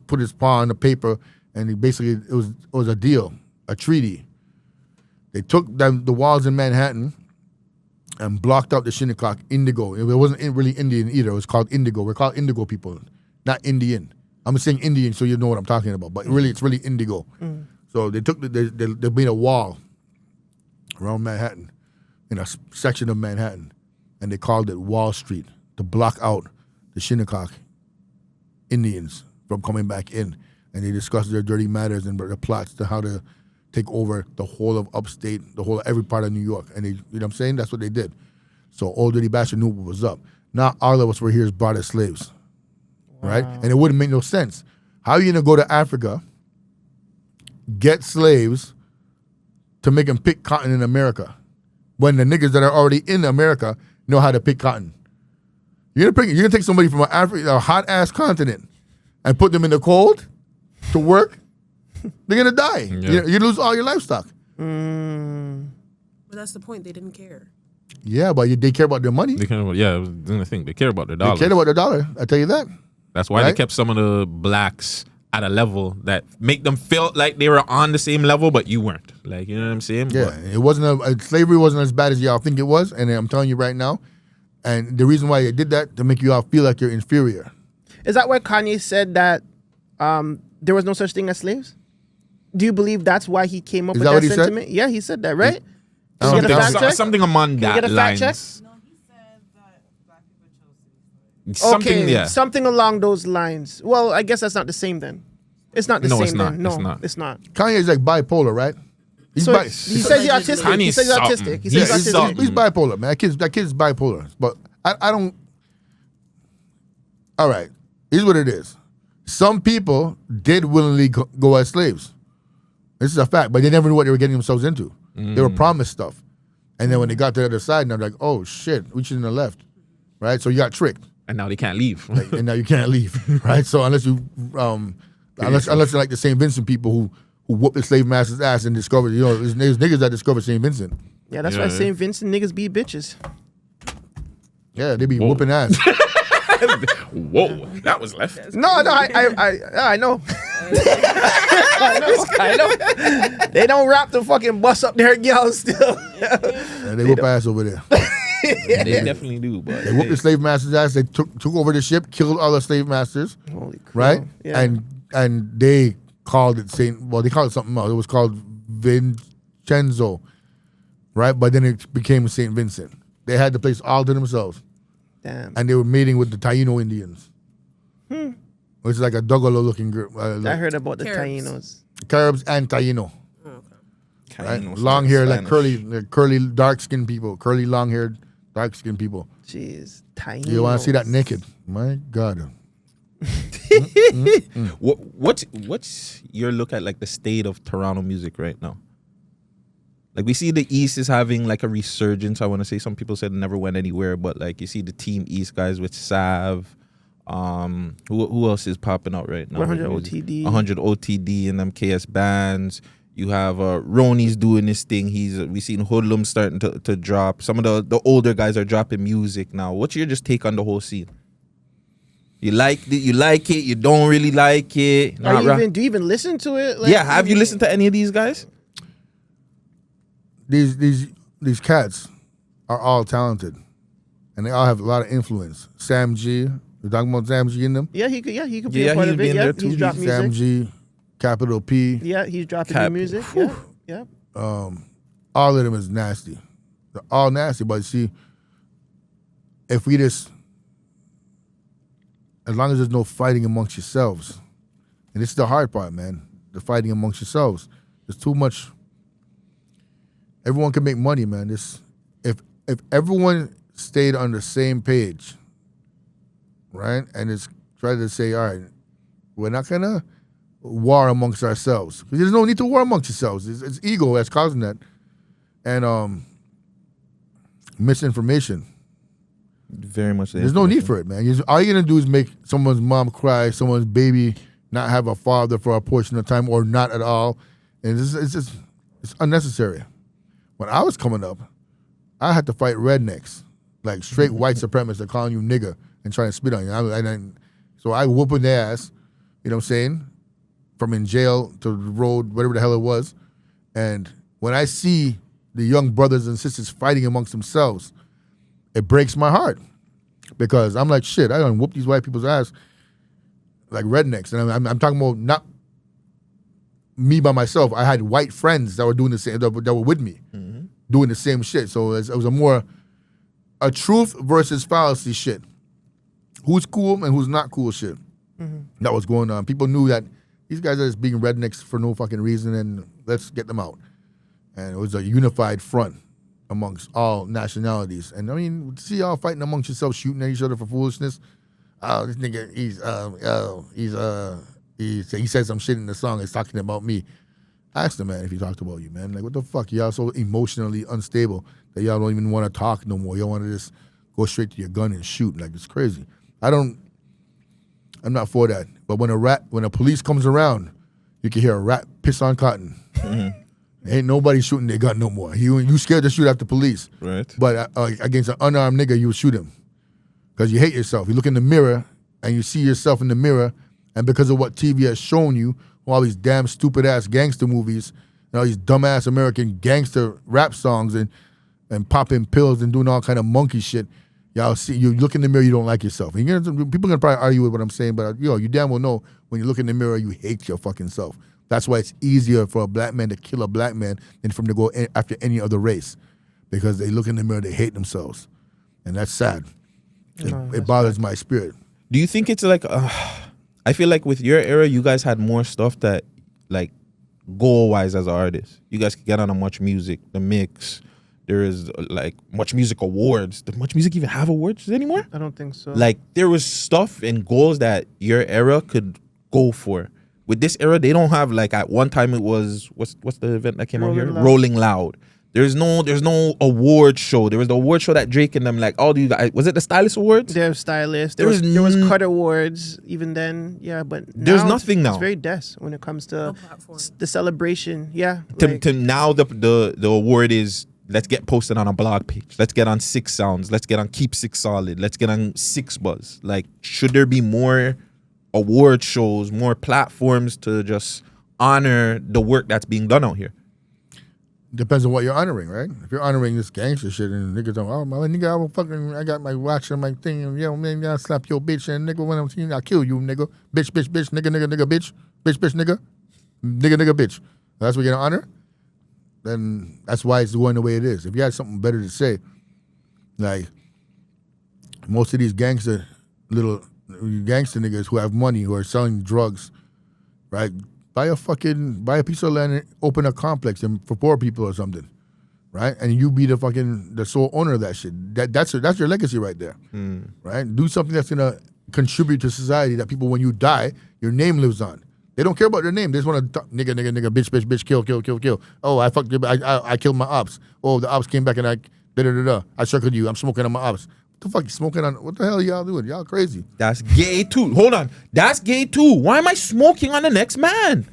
S1: put his paw on the paper and it was a deal, a treaty. They took the walls in Manhattan and blocked out the Shinnecock, Indigo. It wasn't really Indian either. It was called Indigo. We're called Indigo people, not Indian. I'm saying Indian so you know what I'm talking about, but really it's really Indigo. So they took they made a wall around Manhattan, in a section of Manhattan, and they called it Wall Street to block out the Shinnecock Indians from coming back in. And they discussed their dirty matters and the plots to how to take over the whole of upstate, the whole of every part of New York. And they, you know what I'm saying? That's what they did. So Old Dirty Bastard knew what was up. Not all of us were here as brought as slaves. Right? And it wouldn't make no sense. How are you going to go to Africa, get slaves to make them pick cotton in America when the niggas that are already in America know how to pick cotton? You're gonna take somebody from a hot-ass continent and put them in the cold to work? They're going to die.
S2: Yeah.
S1: You lose all your livestock.
S3: But that's the point. They didn't care.
S1: Yeah, but they care about their money.
S2: They care about, yeah, the thing. They care about their
S1: They
S2: dollars.
S1: cared about their dollar. I tell you that.
S2: That's why
S1: Right?
S2: they kept some of the blacks at a level that make them feel like they were on the same level, but you weren't. Like, you know what I'm saying?
S1: Yeah,
S2: But
S1: it wasn't slavery wasn't as bad as y'all think it was, and I'm telling you right now. And the reason why they did that to make you all feel like you're inferior.
S4: Is that why Kanye said that there was no such thing as slaves? Do you believe that's why he came up
S1: Is
S4: with
S1: that
S4: that
S1: what he said?
S4: sentiment? Yeah, he said that, right?
S1: I
S4: Can
S1: don't
S4: we get a
S1: think
S4: fact
S1: so.
S4: check?
S2: something among
S4: Can we
S2: that
S4: get a fact check?
S2: lines.
S3: No, he said that black people chose to be slaves.
S2: Something,
S4: Okay,
S2: yeah.
S4: something along those lines. Well, I guess that's not the same then. It's not the
S2: No,
S4: same
S2: it's not.
S4: then. No,
S2: It's not.
S4: it's not.
S1: Kanye's like bipolar, right?
S4: So he says he's autistic. He
S2: Kanye's
S4: says he's
S2: something.
S4: autistic. He
S2: He's
S4: says he's
S2: something.
S4: autistic.
S1: He's bipolar, man. That kid's bipolar. But I don't. All right, here's what it is. Some people did willingly go as slaves. This is a fact, but they never knew what they were getting themselves into. They were promised stuff. And then when they got to the other side, they're like, oh shit, we shouldn't have left. Right? So you got tricked.
S2: And now they can't leave.
S1: And now you can't leave. Right? So unless you unless you're like the St. Vincent people who whoop the slave master's ass and discovered, there's niggas that discovered St. Vincent.
S4: Yeah, that's
S2: Yeah.
S4: why St. Vincent niggas be bitches.
S1: Yeah, they be whooping ass.
S2: Whoa, that was left.
S4: No, I know. I know. They don't rap the fucking bus up their girls still.
S1: Yeah, they whoop ass over there.
S2: They definitely do, but
S1: They whooped the slave master's ass. They took over the ship, killed all the slave masters,
S4: Holy crap.
S1: right?
S4: Yeah.
S1: And they called it they called it something else. It was called Vincenzo, right? But then it became St. Vincent. They had the place all to themselves.
S4: Damn.
S1: And they were mating with the Taino Indians, which is like a Dogolo-looking group.
S4: I heard about the
S3: Caribs.
S4: Tainos.
S1: Caribs and Taino, right? Long hair, like curly, dark-skinned people, curly, long-haired, dark-skinned people.
S4: Jeez, Tainos.
S1: You want to see that naked? My God.
S2: What's your look at like the state of Toronto music right now? Like we see the East is having like a resurgence. I want to say some people said it never went anywhere, but like you see the Team East guys with Sav. Who else is popping out right now?
S4: 100 OTD.
S2: 100 OTD and them KS bands. You have Ronnie's doing this thing. We seen Hoodlum starting to drop. Some of the older guys are dropping music now. What's your just take on the whole scene? You like it? You like it? You don't really like it?
S4: Do you even listen to it? Like,
S2: Yeah, have you listened to any of these guys?
S1: These cats are all talented, and they all have a lot of influence. Sam G, you're talking about Sam G in them.
S4: Yeah, he could be
S2: Yeah,
S4: a part
S2: he's
S4: of
S2: been
S4: it.
S2: there
S4: Yeah,
S2: too.
S4: he's dropped music.
S1: Sam G, Capital P.
S4: Yeah, he's dropping
S2: Cap-
S4: new music. Yeah, yeah.
S1: All of them is nasty. They're all nasty, but see, if we just, as long as there's no fighting amongst yourselves, and this is the hard part, man, the fighting amongst yourselves. There's too much. Everyone can make money, man. If everyone stayed on the same page, right, and it's try to say, all right, we're not gonna war amongst ourselves, because there's no need to war amongst yourselves. It's ego that's causing that, and misinformation.
S2: Very much.
S1: There's no need for it, man. All you're gonna do is make someone's mom cry, someone's baby not have a father for a portion of time, or not at all, and it's unnecessary. When I was coming up, I had to fight rednecks, like straight white supremacists that calling you nigga and trying to spit on you. So I whooping their ass, you know what I'm saying, from in jail to the road, whatever the hell it was. And when I see the young brothers and sisters fighting amongst themselves, it breaks my heart, because I'm like, shit, I done whoop these white people's ass like rednecks. And I'm talking about not me by myself. I had white friends that were doing the same, that were with me, doing the same shit. So it was a truth versus fallacy shit. Who's cool and who's not cool shit. That was going on. People knew that these guys are just being rednecks for no fucking reason, and let's get them out. And it was a unified front amongst all nationalities. And I mean, see y'all fighting amongst yourselves, shooting at each other for foolishness. This nigga, he said some shit in the song. He's talking about me. Ask the man if he talked about you, man. Like, what the fuck? Y'all so emotionally unstable that y'all don't even want to talk no more. Y'all want to just go straight to your gun and shoot. Like, it's crazy. I'm not for that. But when a police comes around, you can hear a rat piss on cotton. Ain't nobody shooting their gun no more. You scared to shoot after police.
S2: Right.
S1: But against an unarmed nigga, you would shoot him. Because you hate yourself. You look in the mirror and you see yourself in the mirror And because of what TV has shown you, all these damn stupid ass gangster movies, and all these dumbass American gangster rap songs and popping pills and doing all kind of monkey shit, y'all see, you look in the mirror, you don't like yourself. And people gonna probably argue with what I'm saying, but you damn well know when you look in the mirror, you hate your fucking self. That's why it's easier for a black man to kill a black man than for him to go after any other race, because they look in the mirror, they hate themselves, and that's sad. It bothers my spirit.
S2: Do you think it's like? I feel like with your era, you guys had more stuff that, like, goal-wise as an artist, you guys could get on a Much Music, the Mix. There is like Much Music awards. Does Much Music even have awards anymore?
S4: I don't think so.
S2: Like, there was stuff and goals that your era could go for. With this era, they don't have, like, at one time it was what's the event that came out here? Rolling Loud. There's no award show. There was the award show that Drake and them, like, all you guys, was it the Stylist Awards?
S4: There was Stylist. There was Cut Awards even then. Yeah, but
S2: there's nothing now.
S4: It's very des when it comes to the celebration. Yeah.
S2: To now the award is, let's get posted on a blog page. Let's get on 6 Sounds. Let's get on Keep 6 Solid. Let's get on 6 Buzz. Like, should there be more award shows, more platforms to just honor the work that's being done out here?
S1: Depends on what you're honoring, right? If you're honoring this gangster shit and niggas don't, oh my nigga, I got my watch and my thing, and yo man, I'll slap your bitch, and nigga, when I'm seeing you, I'll kill you, nigga, bitch, nigga, bitch, nigga, bitch. That's what you're gonna honor. Then that's why it's going the way it is. If you had something better to say, like most of these gangster niggas who have money, who are selling drugs, right? Buy a piece of land and open a complex for poor people or something, right? And you be the sole owner of that shit. That's your legacy right there, right? Do something that's gonna contribute to society, that people, when you die, your name lives on. They don't care about their name. They just want to nigga, bitch, kill. Oh, I fucked. I killed my ops. Oh, the ops came back and I circled you. I'm smoking on my ops. What the fuck you smoking on? What the hell y'all doing? Y'all crazy.
S2: That's gay too. Hold on. That's gay too. Why am I smoking on the next man?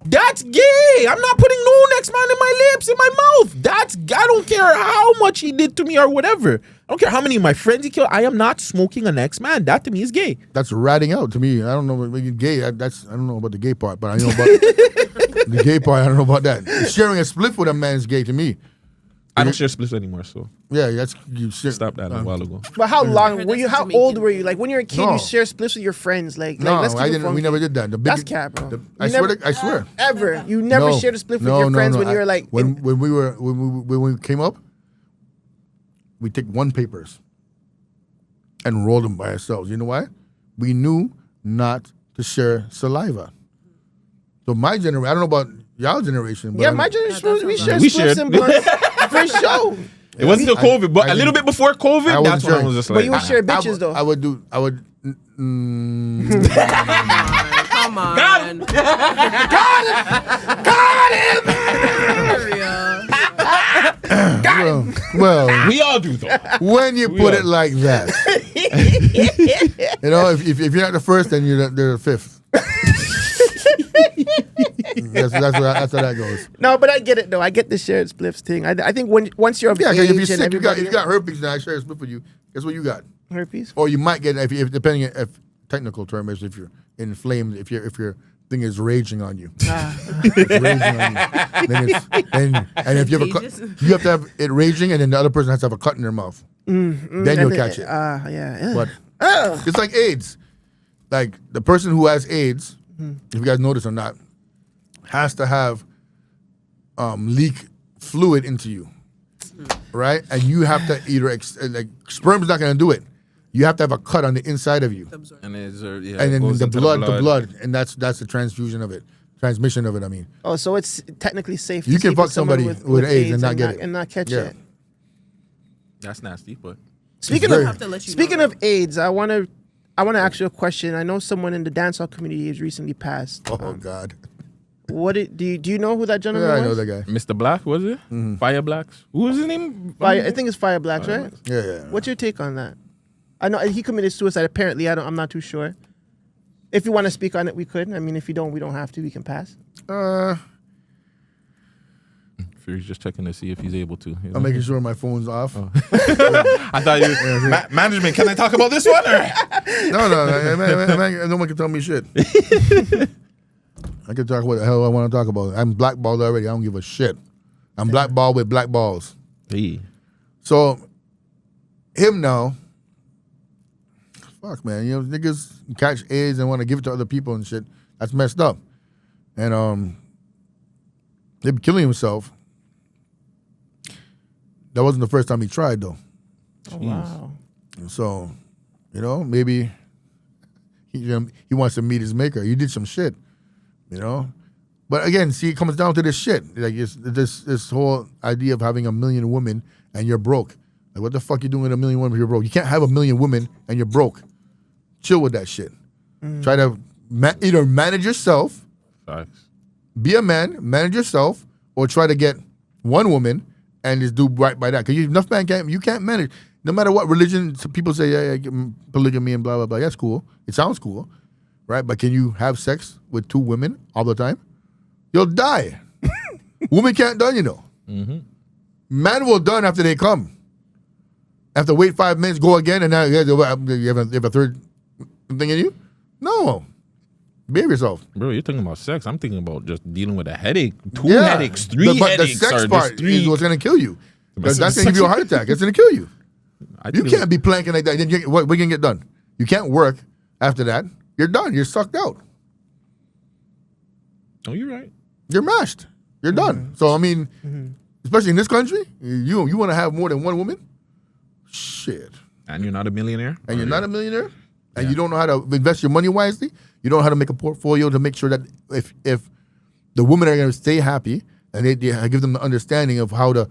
S2: That's gay. I'm not putting no next man in my lips, in my mouth. I don't care how much he did to me or whatever. I don't care how many of my friends he killed. I am not smoking a next man. That to me is gay.
S1: That's ratting out to me. I don't know what gay. I don't know about the gay part, but I know about the gay part. I don't know about that. Sharing a spliff with a man is gay to me.
S2: I don't share spliffs anymore, so
S1: yeah, that's you
S2: stopped that a while ago.
S4: But how long were you? How old were you? Like when you're a kid, you share spliffs with your friends. Like
S1: no,
S4: let's keep
S1: I didn't. We never did that.
S4: That's cap, bro.
S1: I swear.
S4: Ever you never shared a spliff with your friends when you were like
S1: when we came up, we take 1 papers and rolled them by ourselves. You know why? We knew not to share saliva. So my generation, I don't know about y'all generation, but
S4: my generation, we shared spliffs and blunts for sure.
S2: It wasn't until COVID, but a little bit before COVID, that's when I was just like.
S4: But you would share bitches though.
S1: I would.
S3: Come on.
S2: Got him.
S1: Well,
S2: we all do though.
S1: When you put it like that, you know, if you're not the first, then they're the 5th. that's how that goes.
S4: No, but I get it though. I get the shared spliffs thing. I think once you're of age,
S1: if you're sick,
S4: and
S1: you got herpes, and I share a spliff with you. Guess what you got?
S4: Herpes.
S1: Or you might get, if depending if technical term is, if you're inflamed, if your thing is raging on you. It's raging on you. And if you have to have it raging, and then the other person has to have a cut in their mouth. Then you'll catch it.
S4: Yeah.
S1: But it's like AIDS. Like the person who has AIDS, if you guys notice or not, has to have leak fluid into you, right? And you have to either sperm's not gonna do it. You have to have a cut on the inside of you,
S2: and then
S1: the blood, and that's the transmission of it. I mean.
S4: Oh, so it's technically safe.
S1: You can fuck somebody with AIDS and not get it
S4: and not catch it.
S2: That's nasty, but
S4: speaking of AIDS, I want to ask you a question. I know someone in the dancehall community has recently passed.
S1: Oh God.
S4: Do you know who that gentleman was?
S1: I know that guy.
S2: Mr. Black, was it? Mm-hmm. Fire Blacks. Who was his name?
S4: I think it's Fire Blacks, right?
S1: Yeah.
S4: What's your take on that? I know he committed suicide. Apparently, I'm not too sure. If you want to speak on it, we could. I mean, if you don't, we don't have to. We can pass.
S2: Fury's just checking to see if he's able to.
S1: I'm making sure my phone's off.
S2: I thought you management. Can I talk about this one? Or?
S1: No one can tell me shit. I can talk what the hell I want to talk about. I'm blackballed already. I don't give a shit. I'm blackballed with black balls.
S2: Hey.
S1: So, him now, fuck, man. You know, niggas catch AIDS and want to give it to other people and shit. That's messed up. And they be killing himself. That wasn't the first time he tried, though.
S4: Oh, wow.
S1: So, you know, maybe he wants to meet his maker. You did some shit, you know? But again, see, it comes down to this shit. Like, it's this whole idea of having 1 million women and you're broke. Like, what the fuck you doing with 1 million women if you're broke? You can't have 1 million women and you're broke. Chill with that shit. Try to either manage yourself,
S2: Facts.
S1: be a man, manage yourself, or try to get one woman and just do right by that. Because enough man you can't manage. No matter what religion, some people say, yeah, polygamy and blah, blah, blah. That's cool. It sounds cool, right? But can you have sex with 2 women all the time? You'll die. Women can't done, you know.
S2: Mm-hmm.
S1: Man will done after they come. Have to wait 5 minutes, go again, and now you have a third thing in you? No. Behave yourself.
S2: Bro, you're talking about sex. I'm thinking about just dealing with a headache. 2 headaches, 3 headaches.
S1: But the sex part is what's going to kill you. That's going to give you a heart attack. It's going to kill you. You can't be planking like that. What are you going to get done? You can't work after that. You're done. You're sucked out.
S2: Oh, you're right.
S1: You're mashed. You're done. So, I mean, especially in this country, you want to have more than one woman? Shit.
S2: And you're not a millionaire?
S1: And you're not a millionaire? And you don't know how to invest your money wisely? You don't know how to make a portfolio to make sure that if the women are going to stay happy and they give them the understanding of how to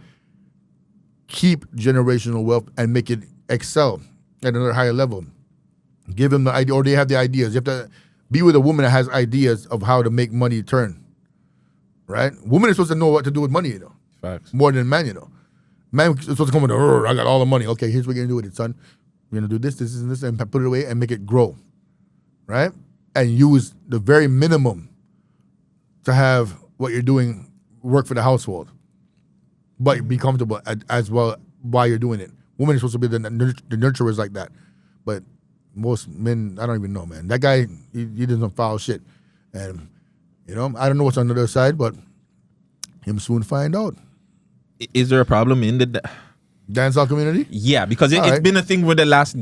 S1: keep generational wealth and make it excel at another higher level. Give them the idea, or they have the ideas. You have to be with a woman that has ideas of how to make money turn, right? Women are supposed to know what to do with money, you know.
S2: Facts.
S1: More than man, you know. Man is supposed to come with, I got all the money. Okay, here's what you're going to do with it, son. You're going to do this, and this, and put it away and make it grow, right? And use the very minimum to have what you're doing work for the household, but be comfortable as well while you're doing it. Women are supposed to be the nurturers like that, but most men, I don't even know, man. That guy, he does some foul shit, and you know, I don't know what's on the other side, but him soon find out.
S2: Is there a problem in the
S1: dancehall community?
S2: Yeah, because it's been a thing for the last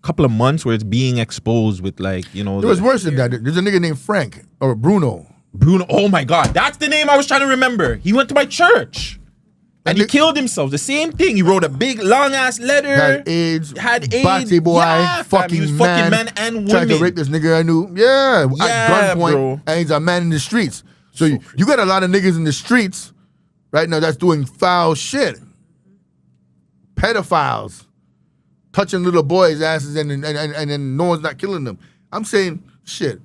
S2: couple of months where it's being exposed with, like, you know.
S1: It was worse than that. There's a nigga named Frank or Bruno.
S2: Oh my God, that's the name I was trying to remember. He went to my church. And he killed himself. The same thing. He wrote a big, long-ass letter.
S1: Had AIDS.
S2: Batty
S1: boy.
S2: Yeah,
S1: fucking
S2: he was
S1: man.
S2: fucking men and women.
S1: Tried to rape this nigga I knew. Yeah. At gunpoint.
S2: Bro.
S1: And he's a man in the streets. So you got a lot of niggas in the streets right now that's doing foul shit. Pedophiles. Touching little boys' asses and then no one's not killing them. I'm saying, shit.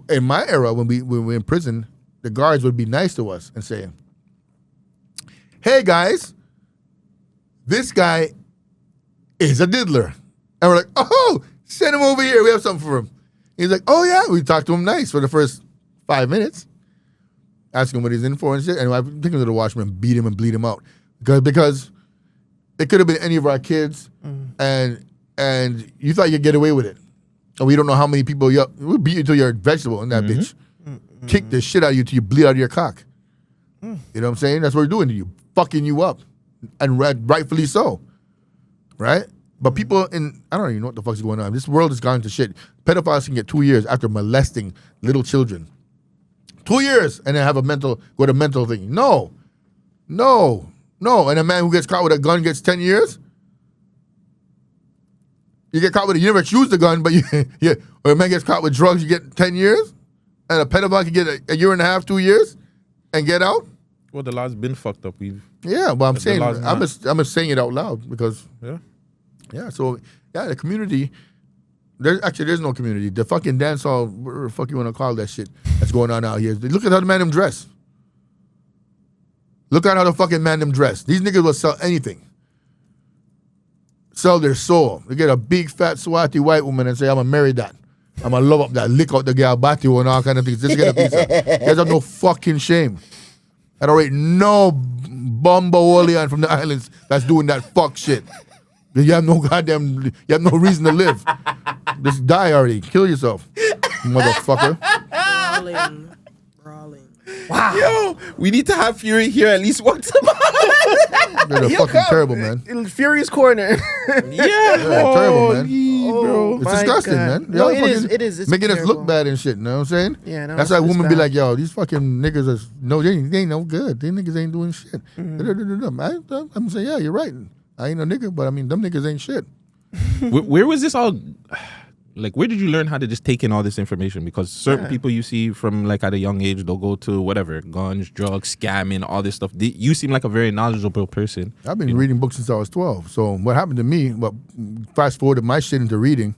S1: In my era, when we were in prison, the guards would be nice to us and say, hey guys, this guy is a diddler. And we're like, oh, send him over here. We have something for him. He's like, oh yeah. We talked to him nice for the first 5 minutes. Ask him what he's in for and shit. And I think to the watchman, beat him and bleed him out. Because it could have been any of our kids and you thought you'd get away with it. And we don't know how many people we'll beat you till you're a vegetable in that bitch. Kick the shit out of you till you bleed out of your cock. You know what I'm saying? That's what we're doing to you. Fucking you up. And rightfully so. Right? But people I don't even know what the fuck's going on. This world has gone to shit. Pedophiles can get 2 years after molesting little children. 2 years and then have a mental thing. No. And a man who gets caught with a gun gets 10 years? You get caught with you never choose the gun, but or a man gets caught with drugs, you get 10 years? And a pedophile can get a year and a half, 2 years and get out?
S2: Well, the law's been fucked up.
S1: Well, I'm saying, I'm just saying it out loud because, so the community, there's no community. The fucking dancehall, whatever the fuck you want to call that shit that's going on out here. Look at how the man them dress. Look at how the fucking man them dress. These niggas will sell anything. Sell their soul. They get a big, fat, swati white woman and say, I'm going to marry that. I'm going to love up that, lick out the girl body and all kind of things. Just get a pizza. You guys have no fucking shame. I don't rate no Bombaolian from the islands that's doing that fuck shit. You have no goddamn, you have no reason to live. Just die already. Kill yourself, motherfucker.
S3: Brawling.
S4: Wow.
S2: Yo, we need to have Fury here at least once a month.
S1: They're fucking terrible, man.
S4: In Fury's corner.
S2: Yeah,
S1: terrible, man.
S2: bro.
S1: It's
S4: My
S1: disgusting,
S4: God.
S1: man.
S4: No,
S1: Y'all
S4: it is.
S1: fucking
S4: It is. It's
S1: making us
S4: terrible.
S1: look bad and shit. You know what I'm saying?
S4: Yeah, no,
S1: That's why
S4: it's
S1: women be
S4: bad.
S1: like, yo, these fucking niggas are they ain't no good. These niggas ain't doing shit.
S4: Mm-hmm.
S1: I'm saying, yeah, you're right. I ain't a nigga, but I mean, them niggas ain't shit.
S2: Where was this all? Like, where did you learn how to just take in all this information? Because certain people you see from like at a young age, they'll go to whatever, guns, drugs, scamming, all this stuff. You seem like a very knowledgeable person.
S1: I've been reading books since I was 12. So what happened to me, but fast forward to my shit into reading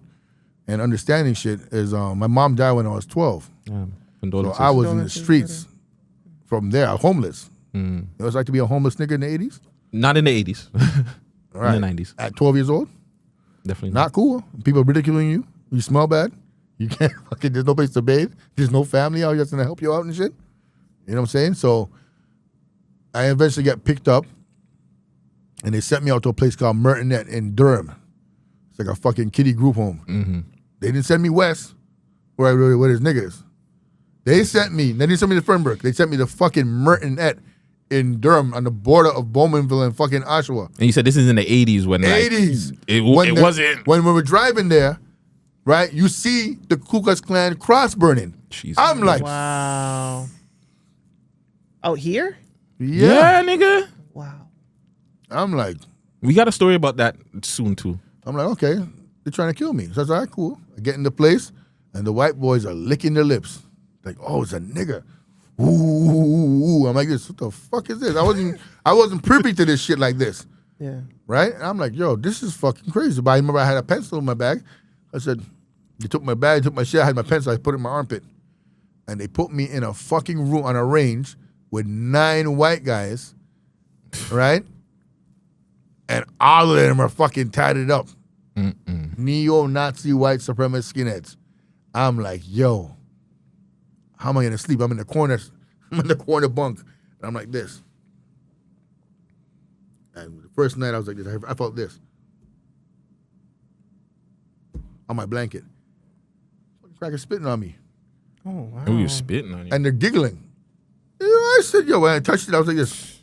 S1: and understanding shit is my mom died when I was 12. So
S2: Condolences.
S1: I was in the streets from there, homeless. It was like to be a homeless nigga in the 80s.
S2: Not in the 80s.
S1: Right.
S2: In the 90s.
S1: At 12 years old.
S2: Definitely
S1: Not cool. People ridiculing you. You smell bad. You can't fucking, there's no place to bathe. There's no family out here that's gonna help you out and shit. You know what I'm saying? So I eventually got picked up and they sent me out to a place called Mertonette in Durham. It's like a fucking kiddie group home. They didn't send me west where his niggas. They didn't send me to Fernbrook. They sent me to fucking Mertonette in Durham on the border of Bowmanville and fucking Oshawa.
S2: And you said this is in the 80s when like,
S1: 80s.
S2: it
S1: When
S2: wasn't.
S1: When we were driving there, right, you see the Ku Klux Klan cross burning.
S2: Jesus.
S1: I'm like,
S4: Wow. Out here?
S1: yeah.
S2: nigga.
S4: Wow.
S1: I'm like,
S2: We got a story about that soon too.
S1: okay, they're trying to kill me. So I was like, all right, cool. I get in the place, and the white boys are licking their lips. Like, oh, it's a nigga. Ooh. I'm like, this, what the fuck is this? I wasn't privy to this shit like this.
S4: Yeah.
S1: Right? And I'm like, yo, this is fucking crazy. But I remember I had a pencil in my bag. I said, they took my bag, took my shit, I had my pencil, I put it in my armpit. And they put me in a fucking room on a range with 9 white guys, right? And all of them are fucking tatted up. Neo-Nazi white supremacist skinheads. I'm like, yo, how am I gonna sleep? I'm in the corner bunk. And I'm like this. And the first night I was like this, I felt this. On my blanket. Cracker spitting on me.
S4: Oh, wow.
S2: Oh, you're spitting on you.
S1: And they're giggling. You know, I said, yo, when I touched it, I was like this.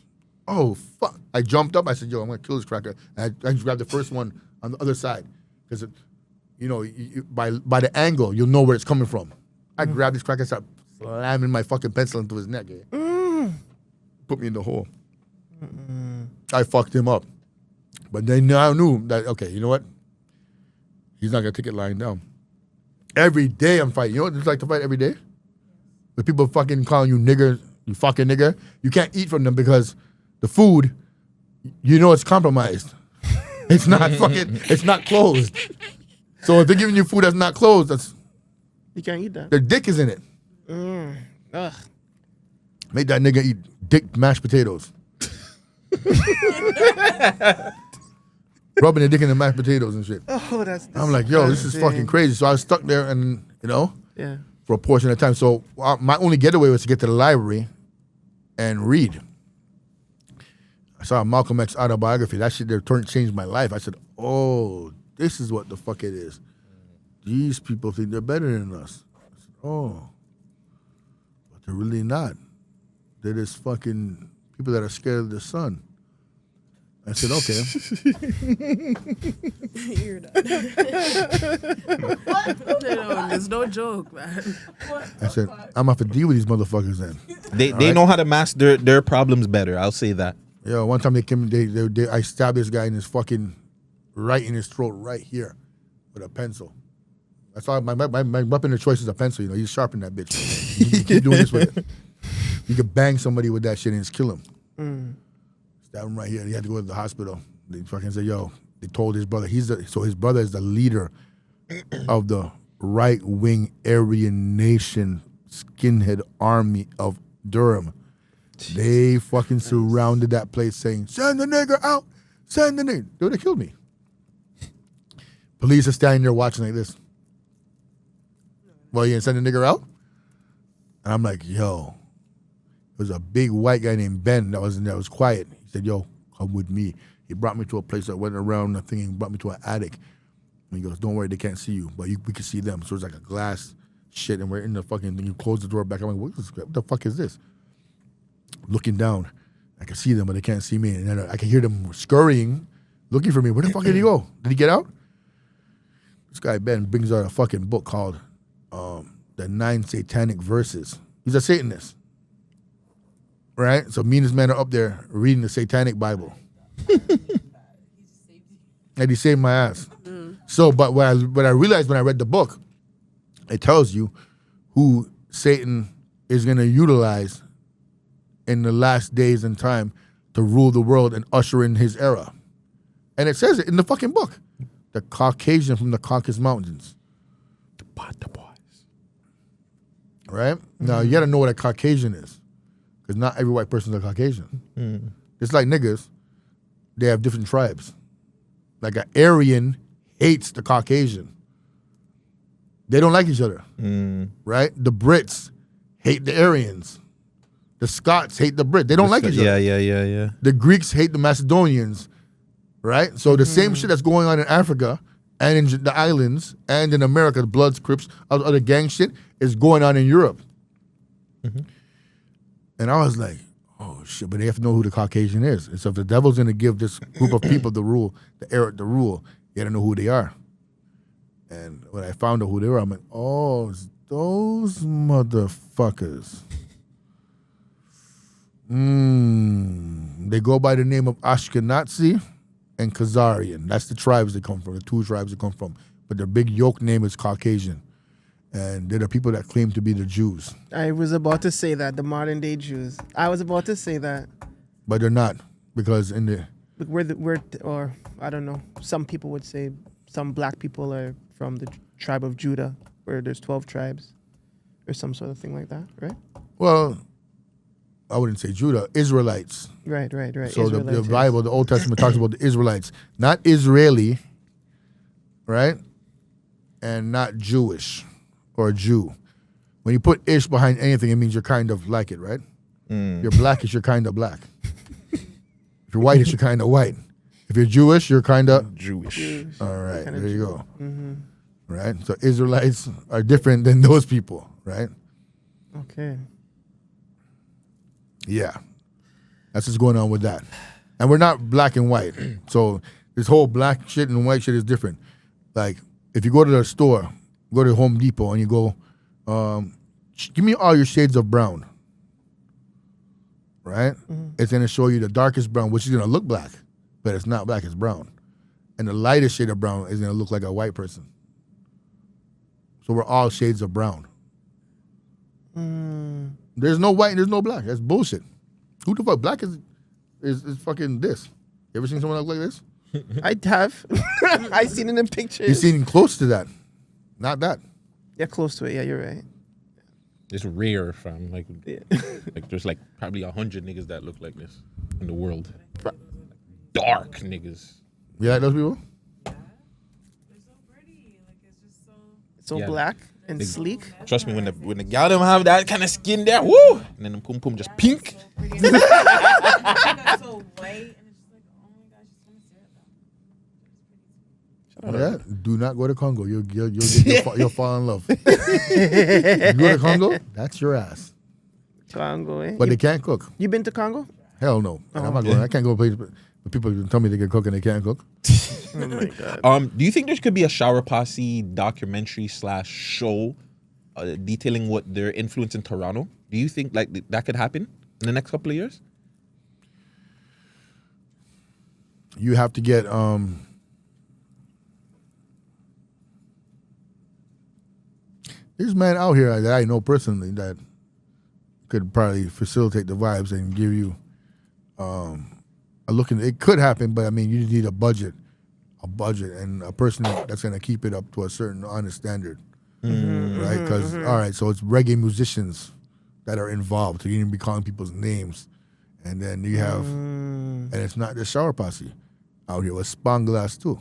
S1: Oh, fuck. I jumped up. I said, yo, I'm going to kill this cracker. And I just grabbed the first one on the other side. Because, you know, by the angle, you'll know where it's coming from. I grabbed this cracker, started slamming my fucking pencil into his neck. Put me in the hole. I fucked him up. But they now knew that, okay, you know what? He's not going to take it lying down. Every day I'm fighting. You know what it's like to fight every day? With people fucking calling you nigger, you fucking nigger. You can't eat from them because the food, you know it's compromised. It's not fucking, it's not closed. So if they're giving you food that's not closed, that's
S4: You can't eat that.
S1: their dick is in it.
S4: Ugh.
S1: Make that nigga eat dick mashed potatoes. Rubbing their dick in the mashed potatoes and shit.
S4: Oh, that's
S1: I'm like, yo, this is
S4: disgusting.
S1: fucking crazy. So I was stuck there and, you know,
S4: Yeah.
S1: for a portion of time. So my only getaway was to get to the library and read. I saw a Malcolm X autobiography. That shit there changed my life. I said, oh, this is what the fuck it is. These people think they're better than us. I said, oh, but they're really not. They're just fucking people that are scared of the sun. I said, okay.
S3: You're done. No, there's no joke, man.
S1: I said, I'm gonna have to deal with these motherfuckers then.
S2: They know how to mask their problems better. I'll say that.
S1: Yo, one time they came, I stabbed this guy in his fucking, right in his throat, right here, with a pencil. That's all. My weapon of choice is a pencil. You know, you sharpen that bitch. You keep doing this with it. You could bang somebody with that shit and just kill him. Stab him right here. He had to go to the hospital. They fucking said, yo, they told his brother. So his brother is the leader of the right-wing Aryan Nation skinhead army of Durham. They fucking surrounded that place saying, send the nigger out. Send the nigger. They would have killed me. Police are standing there watching like this. Well, you gonna send the nigger out? And I'm like, yo, was a big white guy named Ben that was quiet. He said, "Yo, come with me." He brought me to a place that went around the thing and brought me to an attic. And he goes, "Don't worry, they can't see you, but we can see them." So it's like a glass shit, and we're in the fucking thing. You close the door back. I'm like, what the fuck is this? Looking down, I can see them, but they can't see me. And then I can hear them scurrying, looking for me. Where the fuck did he go? Did he get out? This guy, Ben, brings out a fucking book called The 9 Satanic Verses. He's a Satanist. Right? So me and this man are up there reading the Satanic Bible. And he saved my ass. So, but what I realized when I read the book, it tells you who Satan is going to utilize in the last days and time to rule the world and usher in his era. And it says it in the fucking book. The Caucasian from the Caucasus Mountains.
S2: The boys.
S1: Right? Now, you got to know what a Caucasian is. Because not every white person is a Caucasian. It's like niggas. They have different tribes. Like an Aryan hates the Caucasian. They don't like each other. Right? The Brits hate the Aryans. The Scots hate the Brits. They don't like each other.
S2: Yeah.
S1: The Greeks hate the Macedonians. Right? So the same shit that's going on in Africa and in the islands and in America, the Bloods, Crips, other gang shit, is going on in Europe. And I was like, oh shit, but they have to know who the Caucasian is. And so if the devil's gonna give this group of people the rule, the rule, you gotta know who they are. And when I found out who they were, I'm like, oh, it's those motherfuckers. They go by the name of Ashkenazi and Khazarian. That's the tribes they come from, the two tribes they come from. But their big yoke name is Caucasian. And they're the people that claim to be the Jews.
S4: I was about to say that, the modern day Jews. I was about to say that.
S1: But they're not, because in the...
S4: Or I don't know, some people would say some black people are from the tribe of Judah, where there's 12 tribes, or some sort of thing like that, right?
S1: Well, I wouldn't say Judah, Israelites.
S4: Right.
S1: So the Bible, the Old Testament talks about the Israelites, not Israeli, right? And not Jewish or Jew. When you put ish behind anything, it means you're kind of like it, right? You're blackish, you're kind of black. If you're whitish, you're kind of white. If you're Jewish, you're kind of
S2: Jewish.
S1: All right,
S4: Kinda
S1: there you go.
S4: Mm-hmm.
S1: Right? So Israelites are different than those people, right?
S4: Okay.
S1: Yeah. That's what's going on with that. And we're not black and white. So this whole black shit and white shit is different. Like, if you go to the store, go to Home Depot and you go, give me all your shades of brown. Right? It's going to show you the darkest brown, which is going to look black, but it's not black, it's brown. And the lightest shade of brown is going to look like a white person. So we're all shades of brown. There's no white and there's no black. That's bullshit. Who the fuck? Black is fucking this. You ever seen someone look like this?
S4: I have. I seen it in pictures.
S1: You've seen close to that. Not that.
S4: Yeah, close to it. Yeah, you're right.
S2: It's rare, fam. Like there's like probably 100 niggas that look like this in the world. Dark niggas.
S1: You like those people?
S3: They're so pretty. Like it's just so.
S4: So
S2: Yeah.
S4: black and sleek.
S2: Trust me, when the gal them have that kind of skin there, woo, and then them pum pum just pink.
S3: Pretty. That's so white, and it's just like, oh my gosh, just want to stare at them.
S1: Yeah. Do not go to Congo. You'll fall in love. You go to Congo, that's your ass.
S4: Congo, eh?
S1: But they can't cook.
S4: You been to Congo?
S1: Hell no. And I'm not going. I can't go to places. But people tell me they can cook and they can't cook.
S4: Oh my god.
S2: Do you think there could be a Shower Posse documentary / show detailing what their influence in Toronto? Do you think like that could happen in the next couple of years?
S1: You have to get there's man out here that I know personally that could probably facilitate the vibes and give you a look in. It could happen, but I mean, you need a budget, and a person that's going to keep it up to a certain honest standard, right? Because all right, so it's reggae musicians that are involved. So you need to be calling people's names, and then you have, and it's not the Shower Posse out here. It's Spanglass too.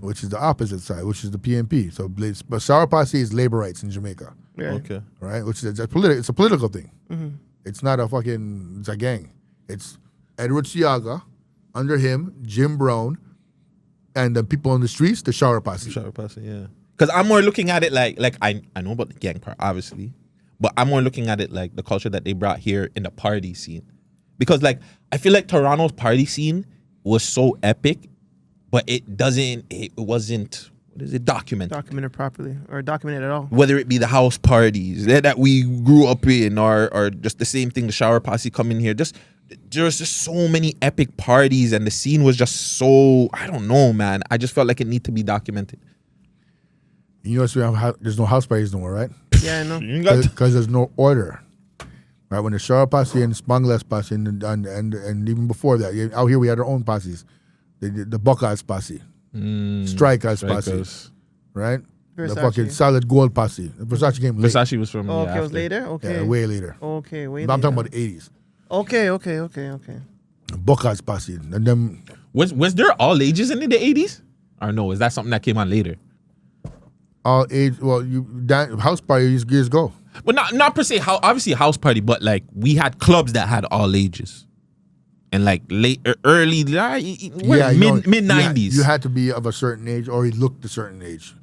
S1: Which is the opposite side, which is the PNP. So, but Shower Posse is labor rights in Jamaica,
S4: Yeah.
S2: Okay.
S1: right? Which is it's a political thing, It's not it's a gang. It's Edward Siaga, under him, Jim Brown, and the people on the streets, the shower posse.
S2: Shower posse, yeah. Because I'm more looking at it like I know about the gang part, obviously, but I'm more looking at it like the culture that they brought here in the party scene. Because like I feel like Toronto's party scene was so epic, but it wasn't documented
S4: properly or documented at all.
S2: Whether it be the house parties that we grew up in, or just the same thing, the shower posse come in here. There's just so many epic parties, and the scene was just so, I don't know, man. I just felt like it needed to be documented.
S1: You know, there's no house parties no more, right?
S4: Yeah, I know.
S1: Because there's no order. Right, when the shower posse and Spangles posse and even before that, out here we had our own posses. The Buckeyes posse, Strikers posse, right?
S4: Versace.
S1: The fucking Solid Gold posse. The Versace came late.
S2: Versace was from
S4: okay, it was later? Okay.
S1: Yeah, way later.
S4: Okay, way
S1: But I'm
S4: later.
S1: talking about the 80s.
S4: Okay.
S1: The Buckeyes posse. And them.
S2: Was there all ages in the 80s? Or no, is that something that came on later?
S1: All age, well, house parties years ago.
S2: But not per se, obviously a house party, but like we had clubs that had all ages. And like early, mid 90s.
S1: You had to be of a certain age or you looked a certain age.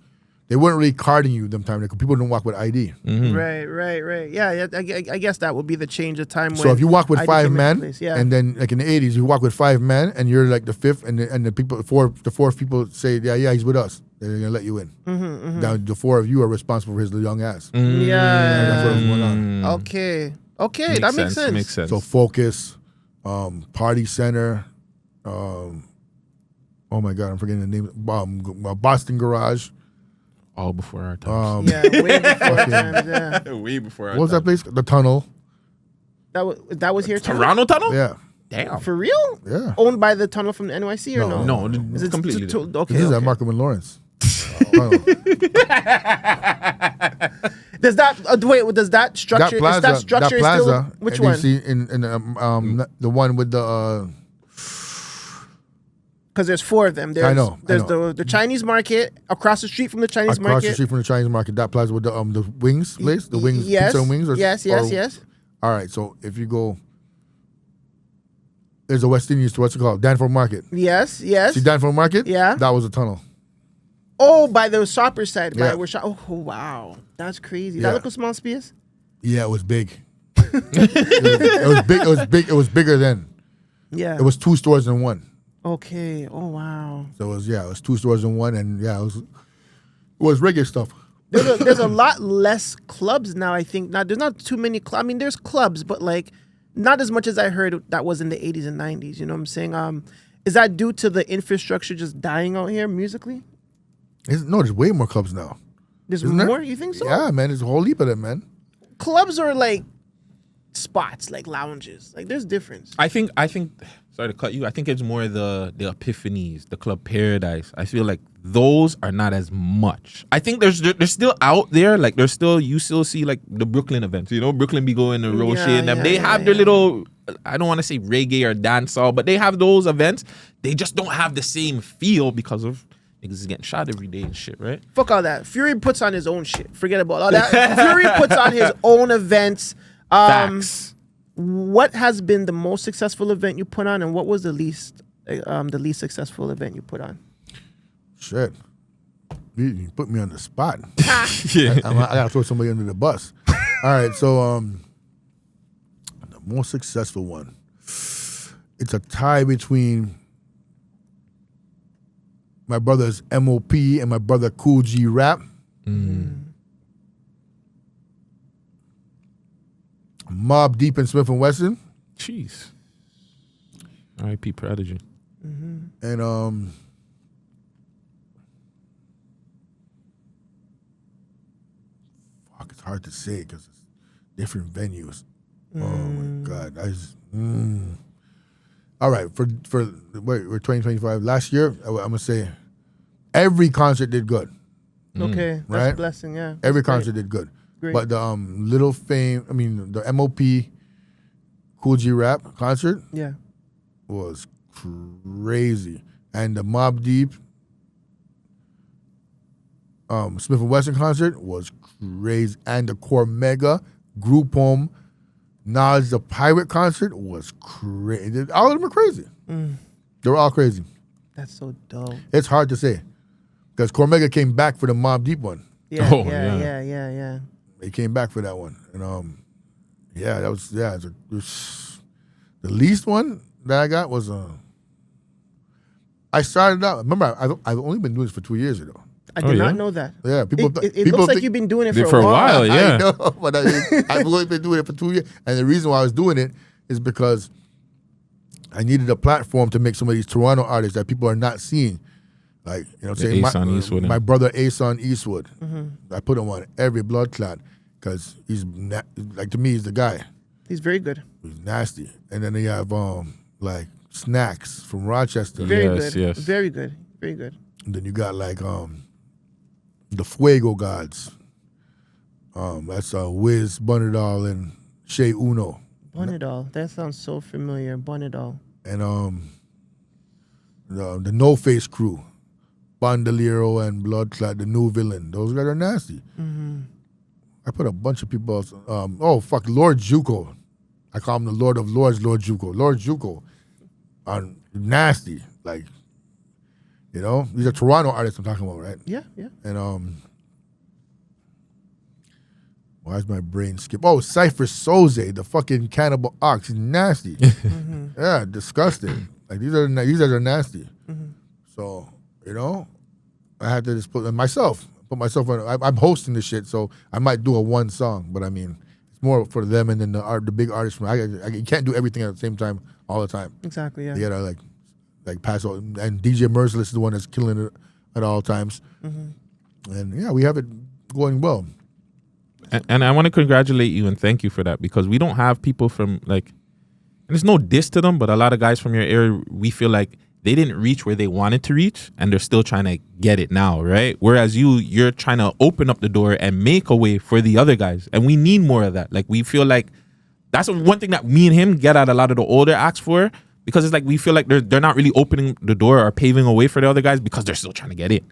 S1: They weren't really carding you them time. People don't walk with ID.
S2: Mm-hmm.
S4: Right. Yeah, I guess that would be the change of time.
S1: So if you walk with
S4: ID
S1: five
S4: came into
S1: men,
S4: place, yeah.
S1: and then like in the 80s, you walk with 5 men, and you're like the fifth, and the people, the fourth people say, yeah, he's with us. They're gonna let you in. Now the 4 of you are responsible for his little young ass.
S4: Yeah.
S1: That's what's going on.
S4: Okay, that makes sense.
S2: Makes sense.
S1: So Focus, Party Center, oh my God, I'm forgetting the name. Boston Garage.
S2: All before our times.
S4: Yeah, way before our times. Yeah.
S2: Way before our
S1: What was that place? The Tunnel.
S4: That was here too.
S2: Toronto Tunnel?
S1: Yeah.
S2: Damn.
S4: For real?
S1: Yeah.
S4: Owned by the tunnel from the NYC or no?
S2: No,
S4: Is
S2: it's
S4: it
S2: completely different.
S4: okay?
S1: This is at
S4: Okay.
S1: Markham and Lawrence. Tunnel.
S4: Does that structure? Is that structure is still which
S1: and
S4: one?
S1: You see in the one with the
S4: Because there's 4 of them. There's,
S1: I know.
S4: There's the Chinese market across the street from the Chinese
S1: across
S4: market.
S1: the street from the Chinese market. That plaza with the wings place, the wings,
S4: Yes.
S1: pizza and wings.
S4: Yes.
S1: All right, so if you go, there's a West Indian store. What's it called? Danforth Market.
S4: Yes.
S1: See Danforth Market?
S4: Yeah.
S1: That was a tunnel.
S4: Oh, by the shopper side.
S1: Yeah.
S4: Oh, wow. That's crazy.
S1: Yeah.
S4: That look a small space?
S1: Yeah, it was big. it was big. It was big. It was bigger then.
S4: Yeah.
S1: It was 2 stores in one.
S4: Okay. Oh, wow.
S1: So it was 2 stores in one, and it was regular stuff.
S4: There's a lot less clubs now, I think. Now, there's not too many clubs. I mean, there's clubs, but like not as much as I heard that was in the 80s and 90s. You know what I'm saying? Is that due to the infrastructure just dying out here musically?
S1: There's way more clubs now.
S4: There's
S1: Isn't there?
S4: more? You think so?
S1: Yeah, man. There's a whole heap of them, man.
S4: Clubs are like spots, like lounges. Like there's difference.
S2: I think sorry to cut you. I think it's more the Epiphanies, the Club Paradise. I feel like those are not as much. I think they're still out there. Like you still see like the Brooklyn events. You know, Brooklyn be going to Roche and them. They have their little, I don't want to say reggae or dancehall, but they have those events. They just don't have the same feel because of niggas is getting shot every day and shit, right?
S4: Fuck all that. Fury puts on his own shit. Forget about all that. Fury puts on his own events.
S2: Facts.
S4: What has been the most successful event you put on, and what was the least successful event you put on?
S1: Shit. You put me on the spot. I gotta throw somebody under the bus. All right, so the most successful one. It's a tie between my brother's MOP and my brother Cool G Rap. Mob Deep and Smith and Wesson.
S2: Jeez. R.I.P. Prodigy.
S1: And fuck, it's hard to say because it's different venues. Oh my God. All right, for we're 2025. Last year, I'm gonna say every concert did good.
S4: Okay, that's
S1: Right?
S4: a blessing. Yeah,
S1: Every
S4: That's great.
S1: concert did good.
S4: Great.
S1: But the the MOP Cool G Rap concert
S4: Yeah.
S1: was crazy. And the Mobb Deep Smith & Wesson concert was crazy. And the Cormega Group Home Nas the Pirate concert was crazy. All of them are crazy. They were all crazy.
S4: That's so dope.
S1: It's hard to say because Cormega came back for the Mobb Deep one.
S4: Yeah,
S2: Oh,
S4: yeah.
S1: They came back for that one, and that was it was the least one that I got was I started out. Remember, I've only been doing this for 2 years ago.
S4: I did not know that.
S1: Yeah, people.
S4: It
S1: people
S4: looks like
S1: think-
S4: you've been doing it
S2: For
S4: for
S2: a while, yeah.
S1: I know, but I've only been doing it for 2 years, and the reason why I was doing it is because I needed a platform to make some of these Toronto artists that people are not seeing. Like, you know what I'm saying?
S2: Ason Eastwood.
S1: My brother Ason Eastwood.
S4: Mm-hmm.
S1: I put him on every blood clot because he's, like, to me, he's the guy.
S4: He's very good.
S1: He's nasty. And then you have, like, Snacks from Rochester.
S4: Very
S2: Yes,
S4: good.
S2: yes.
S4: Very good. Very good.
S1: And then you got, like, the Fuego Gods. That's Wiz, Bunadal, and Shea Uno.
S4: Bonadol. That sounds so familiar. Bonadol.
S1: And the No Face crew. Bandolero and Blood Clot, the New Villain. Those guys are nasty. I put a bunch of people else. Lord Juco. I call him the Lord of Lords, Lord Juco. Lord Juco are nasty. Like, you know, these are Toronto artists I'm talking about, right?
S4: Yeah.
S1: And why is my brain skip? Oh, Cypher Soze, the fucking Cannibal Ox. He's nasty. Yeah, disgusting. Like these guys are nasty. So, you know, I had to just put myself on. I'm hosting this shit, so I might do a one song, but I mean, it's more for them and then the big artists. I can't do everything at the same time all the time.
S4: Exactly. Yeah.
S1: You gotta like pass out. And DJ Merciless is the one that's killing it at all times. And yeah, we have it going well.
S2: And I want to congratulate you and thank you for that, because we don't have people from like, and there's no diss to them, but a lot of guys from your area, we feel like they didn't reach where they wanted to reach and they're still trying to get it now, right? Whereas you're trying to open up the door and make a way for the other guys. And we need more of that. Like, we feel like that's one thing that me and him get at a lot of the older acts for, because it's like we feel like they're not really opening the door or paving a way for the other guys because they're still trying to get in.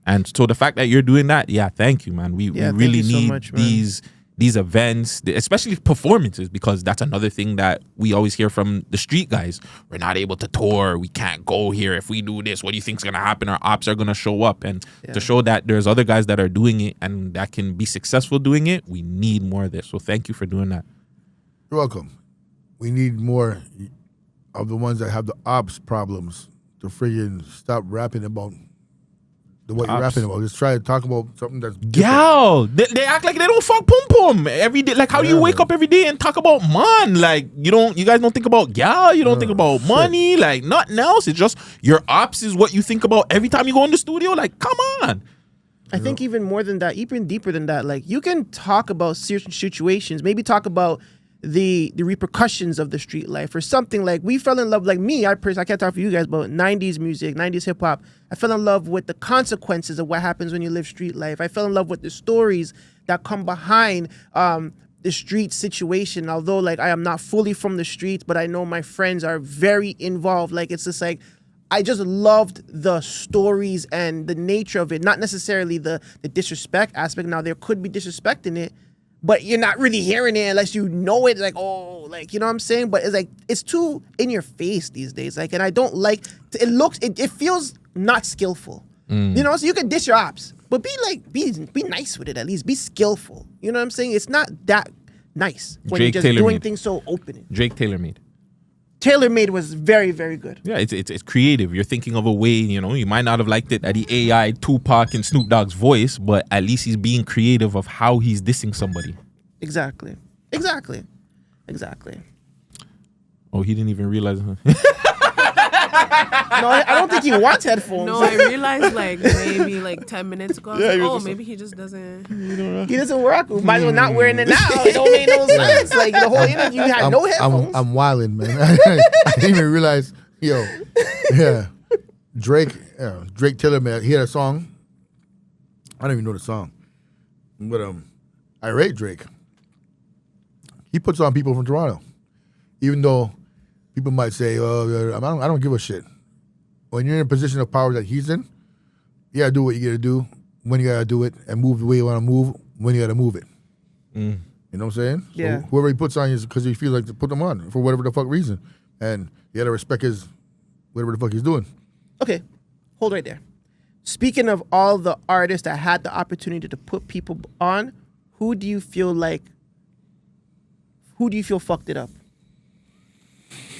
S2: And so the fact that you're doing that, yeah, thank you, man. We really
S4: you so
S2: need
S4: much, man.
S2: these events, especially performances, because that's another thing that we always hear from the street guys. We're not able to tour. We can't go here. If we do this, what do you think's going to happen? Our ops are going to show up. And to show that there's other guys that are doing it and that can be successful doing it, we need more of this. So thank you for doing that.
S1: You're welcome. We need more of the ones that have the ops problems to friggin' stop rapping about what you're rapping about. Just try to talk about something that's different.
S2: Yo, they act like they don't fuck pum pum every day. Like how you wake up every day and talk about man. Like you guys don't think about gal. You don't think about money. Like nothing else. It's just your ops is what you think about every time you go in the studio. Like come on.
S4: I think even more than that, even deeper than that, like you can talk about certain situations, maybe talk about the repercussions of the street life or something. Like we fell in love, like me, I can't talk for you guys, but 90s music, 90s hip hop. I fell in love with the consequences of what happens when you live street life. I fell in love with the stories that come behind the street situation. Although like I am not fully from the streets, but I know my friends are very involved. Like it's just like, I just loved the stories and the nature of it, not necessarily the disrespect aspect. Now there could be disrespect in it, but you're not really hearing it unless you know it. Like, oh, like, you know what I'm saying? But it's like, it's too in your face these days. Like, and I don't like, it feels not skillful. You know, so you can diss your ops, but be nice with it at least. Be skillful. You know what I'm saying? It's not that nice when
S2: Drake
S4: you're just doing
S2: tailor-made.
S4: things so open.
S2: Drake tailor-made.
S4: Tailor-made was very, very good.
S2: Yeah, it's creative. You're thinking of a way, you know, you might not have liked it at the AI, Tupac, and Snoop Dogg's voice, but at least he's being creative of how he's dissing somebody.
S4: Exactly.
S2: Oh, he didn't even realize.
S4: No, I don't think he wants headphones.
S3: No, I realized like maybe like 10 minutes ago. I was like, maybe he just doesn't.
S4: He doesn't work. We might as well not wearing it now. It don't make no sense. Like the whole interview, you had no headphones.
S1: I'm wilding, man. I didn't even realize. Drake Taylor, man. He had a song. I don't even know the song, but I rate Drake. He puts on people from Toronto, even though people might say, "Oh, I don't give a shit." When you're in a position of power that he's in, you gotta do what you gotta do when you gotta do it, and move the way you want to move when you gotta move it. You know what I'm saying?
S4: Yeah.
S1: So whoever he puts on is because he feels like to put them on for whatever the fuck reason. And you gotta respect his whatever the fuck he's doing.
S4: Okay, hold right there. Speaking of all the artists that had the opportunity to put people on, who do you feel fucked it up?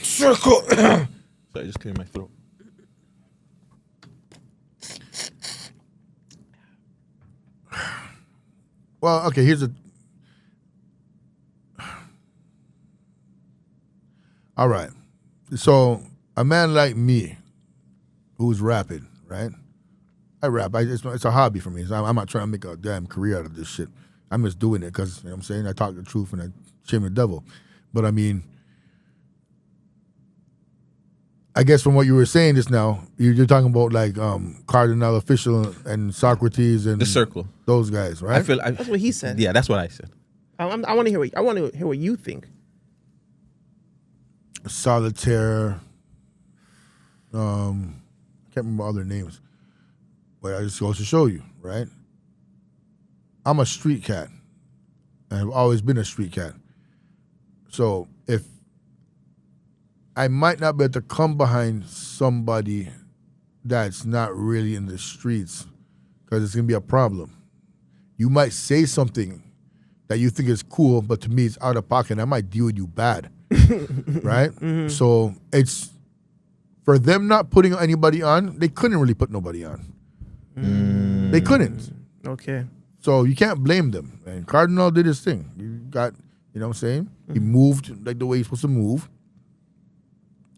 S2: Circle. Sorry, I just cleared my throat.
S1: Well, okay, here's a. All right. So, a man like me who's rapping, right? I rap. It's a hobby for me. So I'm not trying to make a damn career out of this shit. I'm just doing it because, you know what I'm saying? I talk the truth and I shame the devil. But, I mean, I guess from what you were saying just now, you're talking about like Cardinal Official and Socrates and
S2: The Circle.
S1: Those guys, right?
S4: That's what he said.
S2: Yeah, that's what I said.
S4: I want to hear what you think.
S1: Solitaire. I can't remember all their names, but I just goes to show you, right? I'm a street cat. I've always been a street cat. So if I might not be able to come behind somebody that's not really in the streets because it's going to be a problem. You might say something that you think is cool, but to me it's out of pocket and I might deal with you bad, right? Mm-hmm. So it's, for them not putting anybody on, they couldn't really put nobody on. They couldn't.
S4: Okay.
S1: So you can't blame them. And Cardinal did his thing. You got, you know what I'm saying? He moved like the way he's supposed to move.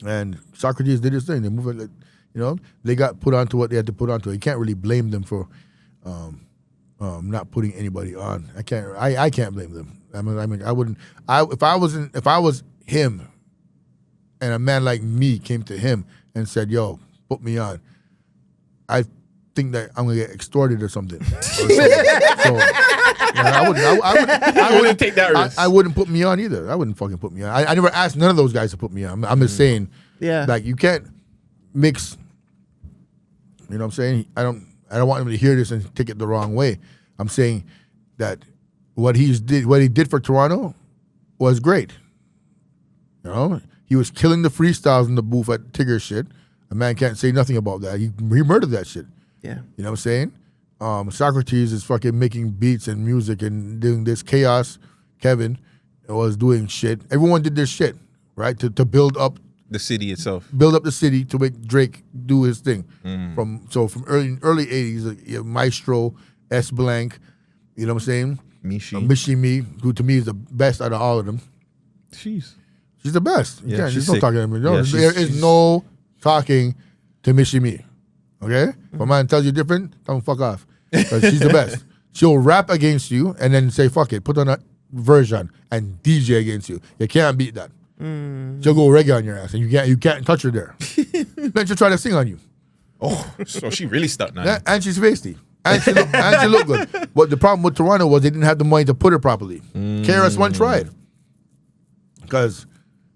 S1: And Socrates did his thing. They moved like, you know, they got put onto what they had to put onto. You can't really blame them for not putting anybody on. I can't blame them. I mean, I wouldn't. If I was him, and a man like me came to him and said, "Yo, put me on," I think that I'm gonna get extorted or something. So, I wouldn't take that risk. I wouldn't put me on either. I wouldn't fucking put me on. I never asked none of those guys to put me on. I'm just saying, like you can't mix. You know what I'm saying? I don't want him to hear this and take it the wrong way. I'm saying that what he did for Toronto was great. You know, he was killing the freestyles in the booth at Tigger shit. A man can't say nothing about that. He murdered that shit. Yeah. You know what I'm saying? Socrates is fucking making beats and music and doing this. Chaos, Kevin, was doing shit. Everyone did their shit, right? To build up
S2: the city itself.
S1: Build up the city to make Drake do his thing. From early 80s, Maestro, S Blank, you know what I'm saying? Mishi Me, who to me is the best out of all of them. She's the best.
S2: Yeah,
S1: there's no talking to me. No, there is no talking to Mishi Me. Okay? If a man tells you different, tell him fuck off. Because she's the best. She'll rap against you and then say, fuck it, put on a version and DJ against you. You can't beat that. She'll go reggae on your ass and you can't touch her there. Then she'll try to sing on you.
S2: Oh, so she really stuck now.
S1: And she's feisty. And she looked good. But the problem with Toronto was they didn't have the money to put her properly. KRS-One tried. Because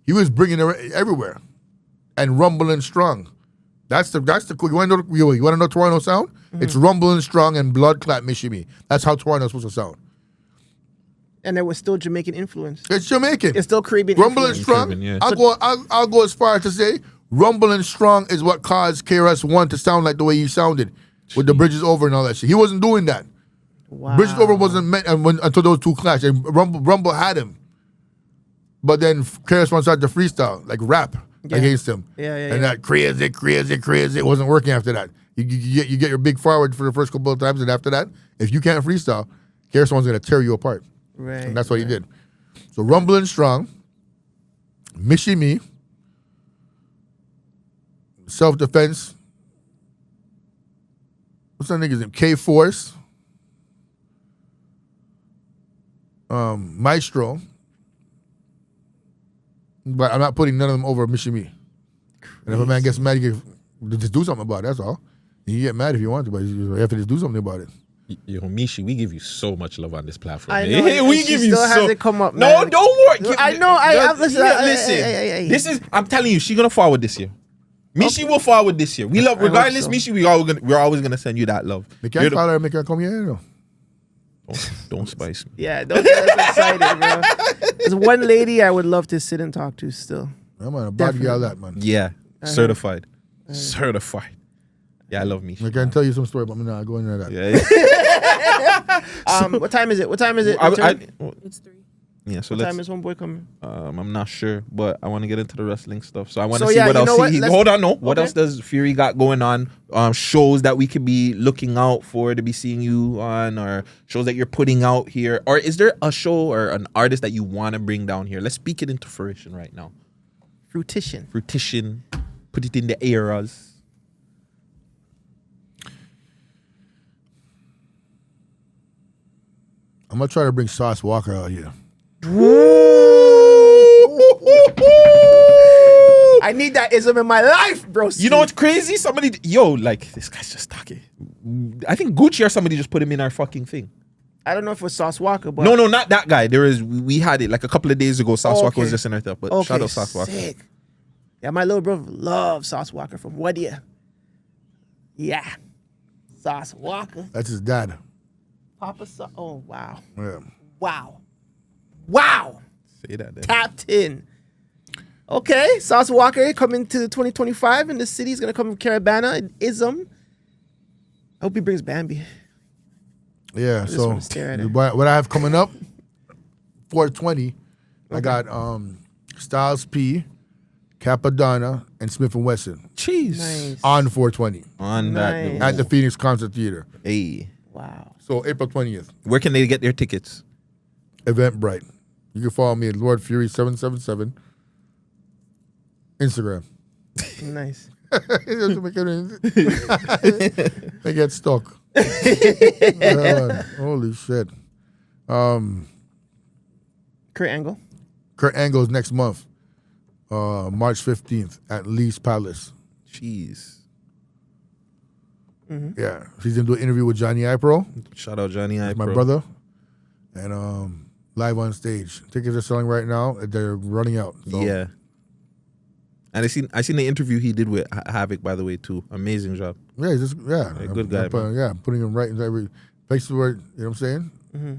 S1: he was bringing her everywhere. And rumbling strong. That's the cool. You want to know Toronto sound? It's rumbling strong and blood clot Michimi. That's how Toronto's supposed to sound.
S4: And there was still Jamaican influence.
S1: It's Jamaican.
S4: It's still Caribbean
S1: rumbling
S4: influence.
S1: strong. Caribbean, yeah. I'll go as far as to say rumbling strong is what caused KRS-One to sound like the way he sounded with the Bridges Over and all that shit. He wasn't doing that.
S4: Wow.
S1: Bridges Over wasn't meant until those two clashed. And Rumble had him. But then KRS-One started to freestyle, like rap. Against him. And that crazy, it wasn't working after that. You get your big forward for the first couple of times, and after that, if you can't freestyle, KRS-One's going to tear you apart.
S4: Right.
S1: And that's what he did. So rumbling strong, Mishi Me, self-defense, what's that nigga's name? K-Force, Maestro, but I'm not putting none of them over Mishi Me. And if a man gets mad, you can just do something about it, that's all. You get mad if you want to, but you have to just do something about it.
S2: Yo, Mishi, we give you so much love on this platform.
S4: I know.
S2: We give you so.
S4: Hasn't come up,
S2: no,
S4: man.
S2: don't worry.
S4: I know. Listen.
S2: This is. I'm telling you, she's gonna forward this year. Mishi will forward this year. We love, regardless, so. Mishi. We're always gonna send you that love.
S1: We can't call her and make her come here, you know.
S2: Don't spice me.
S4: Yeah, don't get us excited, bro. There's one lady I would love to sit and talk to still.
S1: I'm on a body girl that, man.
S2: Yeah, certified. Certified. Yeah, I love me.
S1: I can tell you some story, but I'm not going into that.
S2: Yeah.
S4: What time is it? What time is it?
S3: It's 3.
S2: Yeah, so
S4: What
S2: let's.
S4: time is homeboy coming?
S2: I'm not sure, but I want to get into the wrestling stuff. So I want to
S4: So,
S2: see
S4: yeah,
S2: what
S4: you
S2: else.
S4: know what? Let's-
S2: Hold on, no. What
S4: Okay.
S2: else does Fury got going on? Shows that we could be looking out for to be seeing you on, or shows that you're putting out here, or is there a show or an artist that you want to bring down here? Let's speak it into fruition right now.
S4: Fruition.
S2: Fruition, put it in the eras.
S1: I'm gonna try to bring Sauce Walker out here.
S4: I need that ism in my life, bro.
S2: You know what's crazy? Somebody, like this guy's just talking. I think Gucci or somebody just put him in our fucking thing.
S4: I don't know if it was Sauce Walker, but
S2: No, not that guy. We had it like a couple of days ago. Sauce Walker was
S4: okay.
S2: just in our stuff, but
S4: Okay,
S2: shout out Sauce Walker.
S4: sick. Yeah, my little brother loves Sauce Walker from what year? Yeah, Sauce Walker.
S1: That's his dad.
S4: Papa Sauce. Oh wow,
S1: Yeah.
S4: wow.
S2: Say that then.
S4: Tapped in. Okay, Sauce Walker coming to 2025 and the city is gonna come from Carabana and Ism. I hope he brings Bambi.
S1: Yeah,
S4: just
S1: so
S4: wanna stare at it.
S1: what I have coming up, 420, I got Styles P, Capadonna, and Smith & Wesson
S2: Cheese.
S4: Nice.
S1: on 420
S2: On
S4: Nice.
S1: at the Phoenix Concert Theater.
S2: Hey,
S4: Wow.
S1: So April 20th,
S2: where can they get their tickets?
S1: Eventbrite. You can follow me at Lord Fury 777 Instagram.
S4: Nice.
S1: They get stuck. Holy shit.
S4: Kurt Angle.
S1: Kurt Angle's next month, March 15th at Lee's Palace.
S2: Cheese.
S1: Yeah, she's gonna do an interview with Johnny Ipro,
S2: Shout out Johnny I.
S1: my brother, and live on stage. Tickets are selling right now. They're running out. So.
S2: Yeah. And I seen the interview he did with Havoc, by the way, too. Amazing job.
S1: Yeah, he's just
S2: good guy,
S1: putting him right in every place where, you know what I'm saying?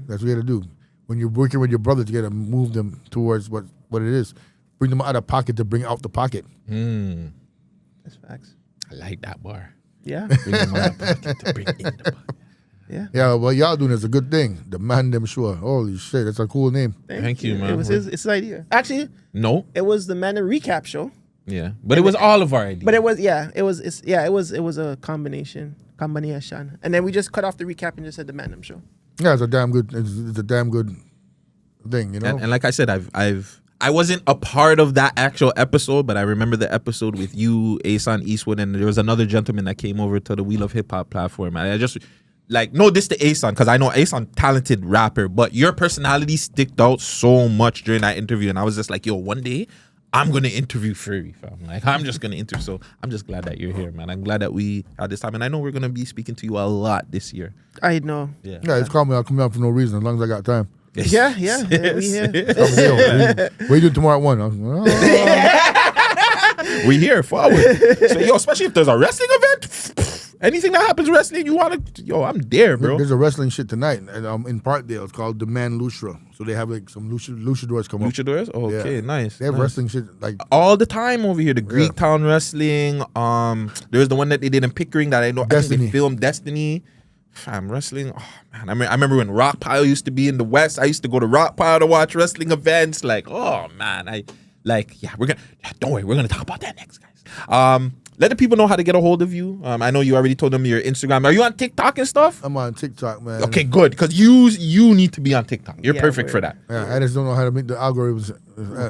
S1: That's what you got to do. When you're working with your brothers, you got to move them towards what it is. Bring them out of pocket to bring out the pocket.
S4: That's facts.
S2: I like that bar.
S4: Yeah.
S2: Bring them out of pocket to bring in the pocket.
S4: Yeah.
S1: Yeah, what y'all doing is a good thing. The Man Them Sure. Holy shit, that's a cool name.
S2: Thank you, man.
S4: It was his idea. Actually,
S2: No.
S4: it was the Man and Recap show.
S2: Yeah. But it was all of our ideas.
S4: But it was it was a combination. And then we just cut off the recap and just said the Man Them show.
S1: Yeah, it's a damn good thing, you know?
S2: And like I said, I wasn't a part of that actual episode, but I remember the episode with you, Asan Eastwood, and there was another gentleman that came over to the We Love Hip Hop platform. And I just this to Asan, because I know Asan, talented rapper, but your personality sticked out so much during that interview. And I was just like, yo, one day I'm going to interview Fury, fam. Like, I'm just going to interview. So I'm just glad that you're here, man. I'm glad that we had this time. And I know we're going to be speaking to you a lot this year.
S4: I know.
S2: Yeah.
S1: Yeah, it's called me. I'll come out for no reason as long as I got time.
S4: Yeah. We here.
S1: What are you doing tomorrow at 1?
S2: We here, forward. So, yo, especially if there's a wrestling event, anything that happens wrestling, you want to, I'm there, bro.
S1: There's a wrestling shit tonight in Parkdale. It's called the Man Lustra. So they have like some luchadors come up.
S2: Luchadors? Oh, okay,
S1: Yeah.
S2: nice.
S1: They have
S2: nice.
S1: wrestling shit like
S2: All the time over here. The Greek Town Wrestling. There's the one that they did in Pickering that I know. I think
S1: Destiny.
S2: they filmed Destiny. Fam, wrestling. Oh, man. I remember when Rock Pile used to be in the West. I used to go to Rock Pile to watch wrestling events. Like, oh, man. Don't worry. We're going to talk about that next, guys. Let the people know how to get a hold of you. I know you already told them your Instagram. Are you on TikTok and stuff?
S1: I'm on TikTok, man.
S2: Okay, good. Because you need to be on TikTok. You're
S4: Yeah,
S2: perfect
S4: we're-
S2: for that.
S1: Yeah, I just don't know how to make the algorithms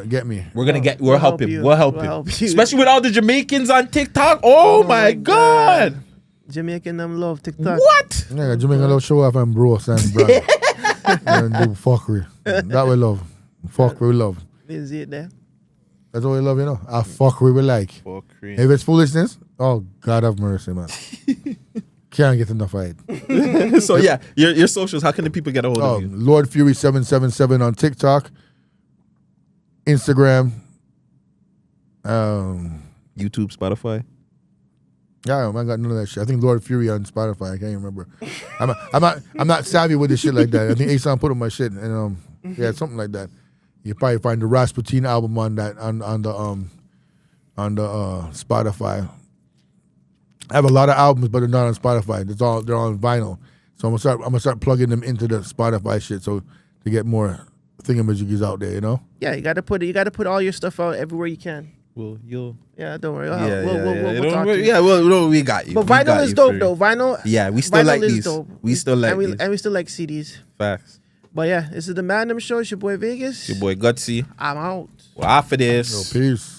S1: get me.
S2: We'll help him. We'll help
S4: We'll
S2: him.
S4: help you.
S2: Especially with all the Jamaicans on TikTok. Oh, my God.
S4: Jamaican them love TikTok.
S2: What?
S1: Yeah, Jamaican love show off and bro and brand. And do fuckery. That we love. Fuck we love.
S4: Is it there?
S1: That's what we love, you know. I fuck we like.
S2: Fuckery.
S1: If it's foolishness, oh God have mercy, man. Can't get enough of it.
S2: So yeah, your socials. How can the people get a hold of you?
S1: Lord Fury 777 on TikTok, Instagram,
S2: YouTube, Spotify.
S1: Yeah, I got none of that shit. I think Lord Fury on Spotify. I can't even remember. I'm not savvy with this shit like that. I think Asan put on my shit and yeah, something like that. You probably find the Rasputin album on that on the Spotify. I have a lot of albums, but they're not on Spotify. They're on vinyl. So I'm gonna start plugging them into the Spotify shit so to get more thingamajiggies out there. You know?
S4: Yeah, you gotta put all your stuff out everywhere you can.
S2: Well, you'll.
S4: Yeah, don't worry.
S2: We'll
S4: talk to you.
S2: Yeah, well, we got you.
S4: But vinyl is dope though. Vinyl.
S2: Yeah, we still like these.
S4: Dope.
S2: We still like these.
S4: And we still like CDs.
S2: Facts.
S4: But yeah, this is the Mandem Show. It's your boy Vegas.
S2: Your boy Gutsy.
S4: I'm out.
S2: Well, after this.
S1: Yo, peace.